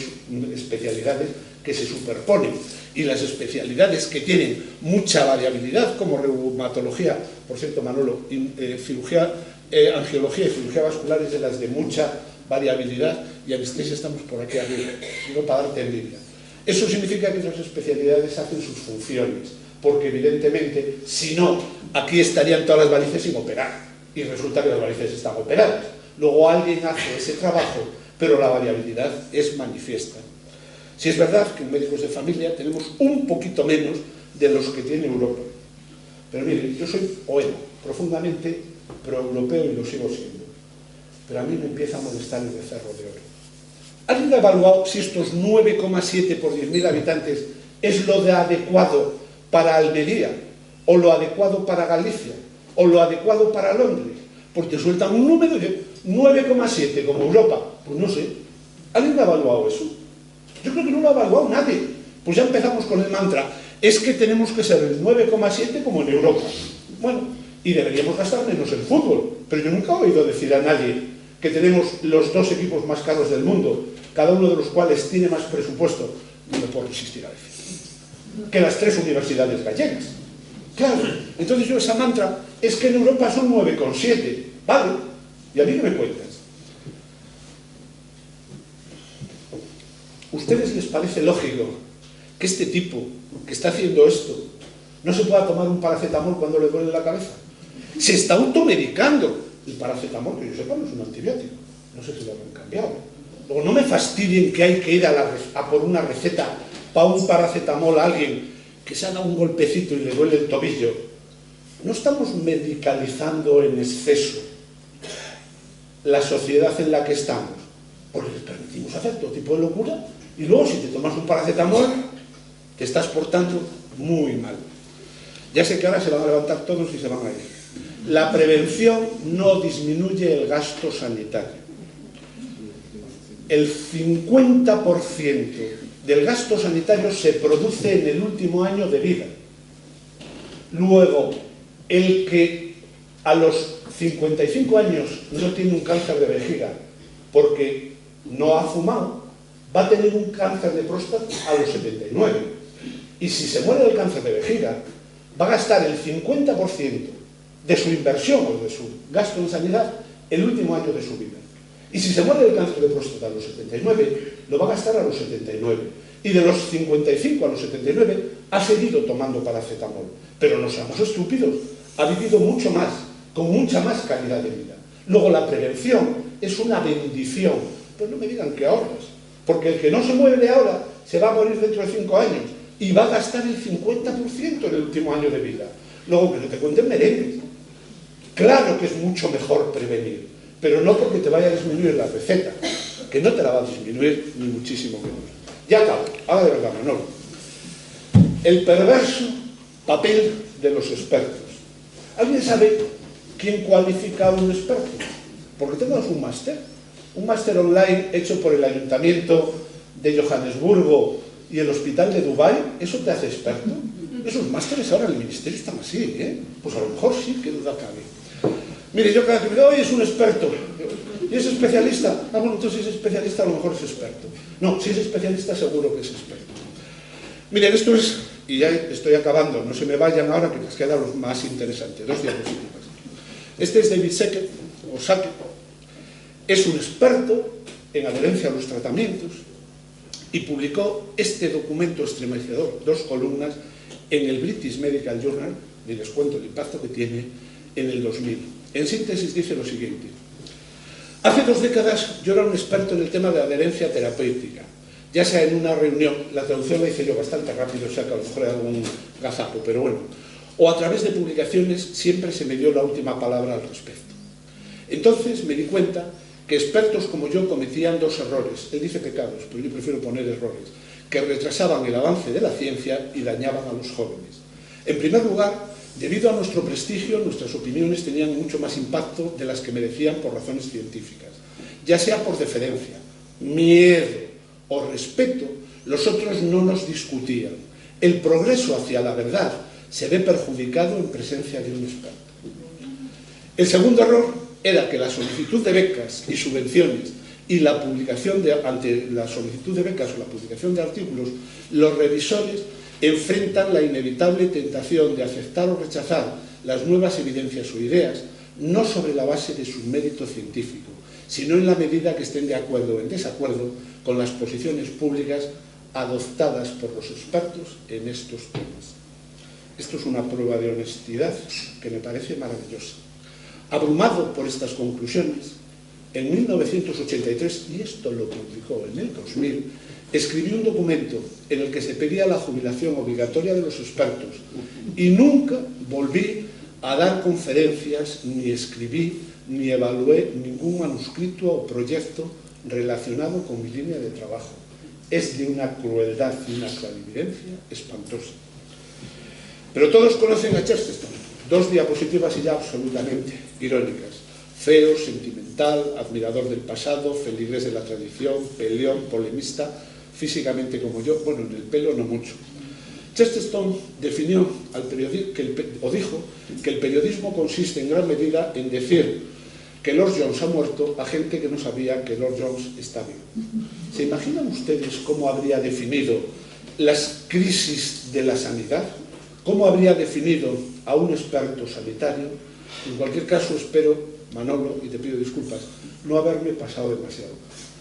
especialidades que se superponen, y las especialidades que tienen mucha variabilidad, como reumatología, por cierto, Manolo, angiología y cirugía vascular es de las de mucha variabilidad, y anestesia estamos por aquí arriba, no para darte envidia. Eso significa que esas especialidades hacen sus funciones, porque evidentemente, si no, aquí estarían todas las varices sin operar, y resulta que las varices están operadas. Luego alguien hace ese trabajo, pero la variabilidad es manifiesta. Si es verdad que en médicos de familia tenemos un poquito menos de los que tiene Europa. Pero miren, yo soy profundamente pro-europeo, y lo sigo siendo. Pero a mí me empieza a molestar el becerro de oro. ¿Alguien ha evaluado si estos 9,7 por 10.000 habitantes es lo de adecuado para Almería, o lo adecuado para Galicia, o lo adecuado para Londres? Porque sueltan un número de 9,7 como Europa. Pues no sé. ¿Alguien ha evaluado eso? Yo creo que no lo ha evaluado nadie. Pues ya empezamos con el mantra. Es que tenemos que ser el 9,7 como en Europa. Bueno, y deberíamos gastar menos en fútbol. Pero yo nunca he oído decir a nadie que tenemos los 2 equipos más caros del mundo, cada uno de los cuales tiene más presupuesto, no me puedo resistir a decir, que las 3 universidades gallegas. Claro, entonces yo esa mantra, es que en Europa son 9,7. Vale, ¿y a mí qué me cuentas? ¿Ustedes les parece lógico que este tipo que está haciendo esto no se pueda tomar un paracetamol cuando le duele la cabeza? Se está automedicando. El paracetamol, que yo sepa, no es un antibiótico. No sé si lo habrán cambiado. Luego, no me fastidien que hay que ir a por una receta para un paracetamol a alguien que se ha dado un golpecito y le duele el tobillo. No estamos medicalizando en exceso la sociedad en la que estamos, porque les permitimos hacer todo tipo de locura, y luego si te tomas un paracetamol te estás portando muy mal. Ya sé que ahora se van a levantar todos y se van a ir. La prevención no disminuye el gasto sanitario. El 50% del gasto sanitario se produce en el último año de vida. Luego, el que a los 55 años no tiene un cáncer de vejiga porque no ha fumado, va a tener un cáncer de próstata a los 79. Y si se muere del cáncer de vejiga, va a gastar el 50% de su inversión o de su gasto en sanidad el último año de su vida. Y si se muere del cáncer de próstata a los 79, lo va a gastar a los 79. Y de los 55 a los 79 ha seguido tomando paracetamol. Pero no seamos estúpidos, ha vivido mucho más, con mucha más calidad de vida. Luego la prevención es una bendición. Pero no me digan que ahorras, porque el que no se muere ahora se va a morir dentro de 5 años y va a gastar el 50% en el último año de vida. Luego que no te cuenten merengues. Claro que es mucho mejor prevenir, pero no porque te vaya a disminuir la receta, que no te la va a disminuir ni muchísimo menos. Ya acabo, ahora de verdad, Manolo. El perverso papel de los expertos. ¿Alguien sabe quién cualifica a un experto? Porque tenemos un máster online hecho por el Ayuntamiento de Johannesburgo y el Hospital de Dubái. ¿Eso te hace experto? Esos másteres ahora en el Ministerio están así, ¿eh? Pues a lo mejor sí, qué duda cabe. Mire, yo cada vez que me digo, oye, es un experto, ¿y es especialista? Ah, bueno, entonces si es especialista a lo mejor es experto. No, si es especialista seguro que es experto. Miren, esto es, y ya estoy acabando, no se me vayan ahora que les queda lo más interesante, 2 diapositivas. Este es David Sackett, Es un experto en adherencia a los tratamientos y publicó este documento estremecedor, 2 columnas, en el British Medical Journal, y les cuento el impacto que tiene, en el 2000. En síntesis dice lo siguiente: hace 2 décadas yo era un experto en el tema de adherencia terapéutica, ya sea en una reunión, la traducción la hice yo bastante rápido, o sea que a lo mejor hay algún gazapo, pero bueno, o a través de publicaciones, siempre se me dio la última palabra al respecto. Entonces me di cuenta que expertos como yo cometían 2 errores, él dice pecados, pero yo prefiero poner errores, que retrasaban el avance de la ciencia y dañaban a los jóvenes. En primer lugar, debido a nuestro prestigio, nuestras opiniones tenían mucho más impacto de las que merecían por razones científicas. Ya sea por deferencia, miedo o respeto, los otros no nos discutían. El progreso hacia la verdad se ve perjudicado en presencia de un experto. El segundo error era que la solicitud de becas y subvenciones y la publicación ante la solicitud de becas o la publicación de artículos, los revisores enfrentan la inevitable tentación de aceptar o rechazar las nuevas evidencias o ideas, no sobre la base de su mérito científico, sino en la medida que estén de acuerdo o en desacuerdo con las posiciones públicas adoptadas por los expertos en estos temas. Esto es una prueba de honestidad que me parece maravillosa. Abrumado por estas conclusiones, en 1983, y esto lo publicó en el 2000, escribí un documento en el que se pedía la jubilación obligatoria de los expertos y nunca volví a dar conferencias, ni escribí, ni evalué ningún manuscrito o proyecto relacionado con mi línea de trabajo. Es de una crueldad y una clarividencia espantosa. Pero todos conocen a Chesterton. 2 diapositivas y ya absolutamente irónicas. Feo, sentimental, admirador del pasado, feligrés de la tradición, peleón, polemista, físicamente como yo, bueno, en el pelo no mucho. Chesterton definió dijo que el periodismo consiste en gran medida en decir que Lord Jones ha muerto a gente que no sabía que Lord Jones está vivo. ¿Se imaginan ustedes cómo habría definido las crisis de la sanidad? ¿Cómo habría definido a un experto sanitario? En cualquier caso, espero, Manolo, y te pido disculpas, no haberme pasado demasiado.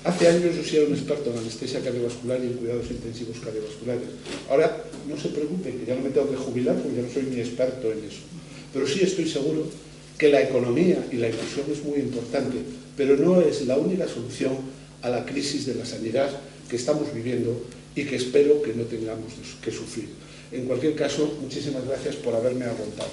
Hace años yo sí era un experto en anestesia cardiovascular y en cuidados intensivos cardiovasculares. Ahora, no se preocupe, que ya no me tengo que jubilar porque ya no soy ni experto en eso. Pero sí estoy seguro que la economía y la inversión es muy importante, pero no es la única solución a la crisis de la sanidad que estamos viviendo y que espero que no tengamos que sufrir. En cualquier caso, muchísimas gracias por haberme aguantado.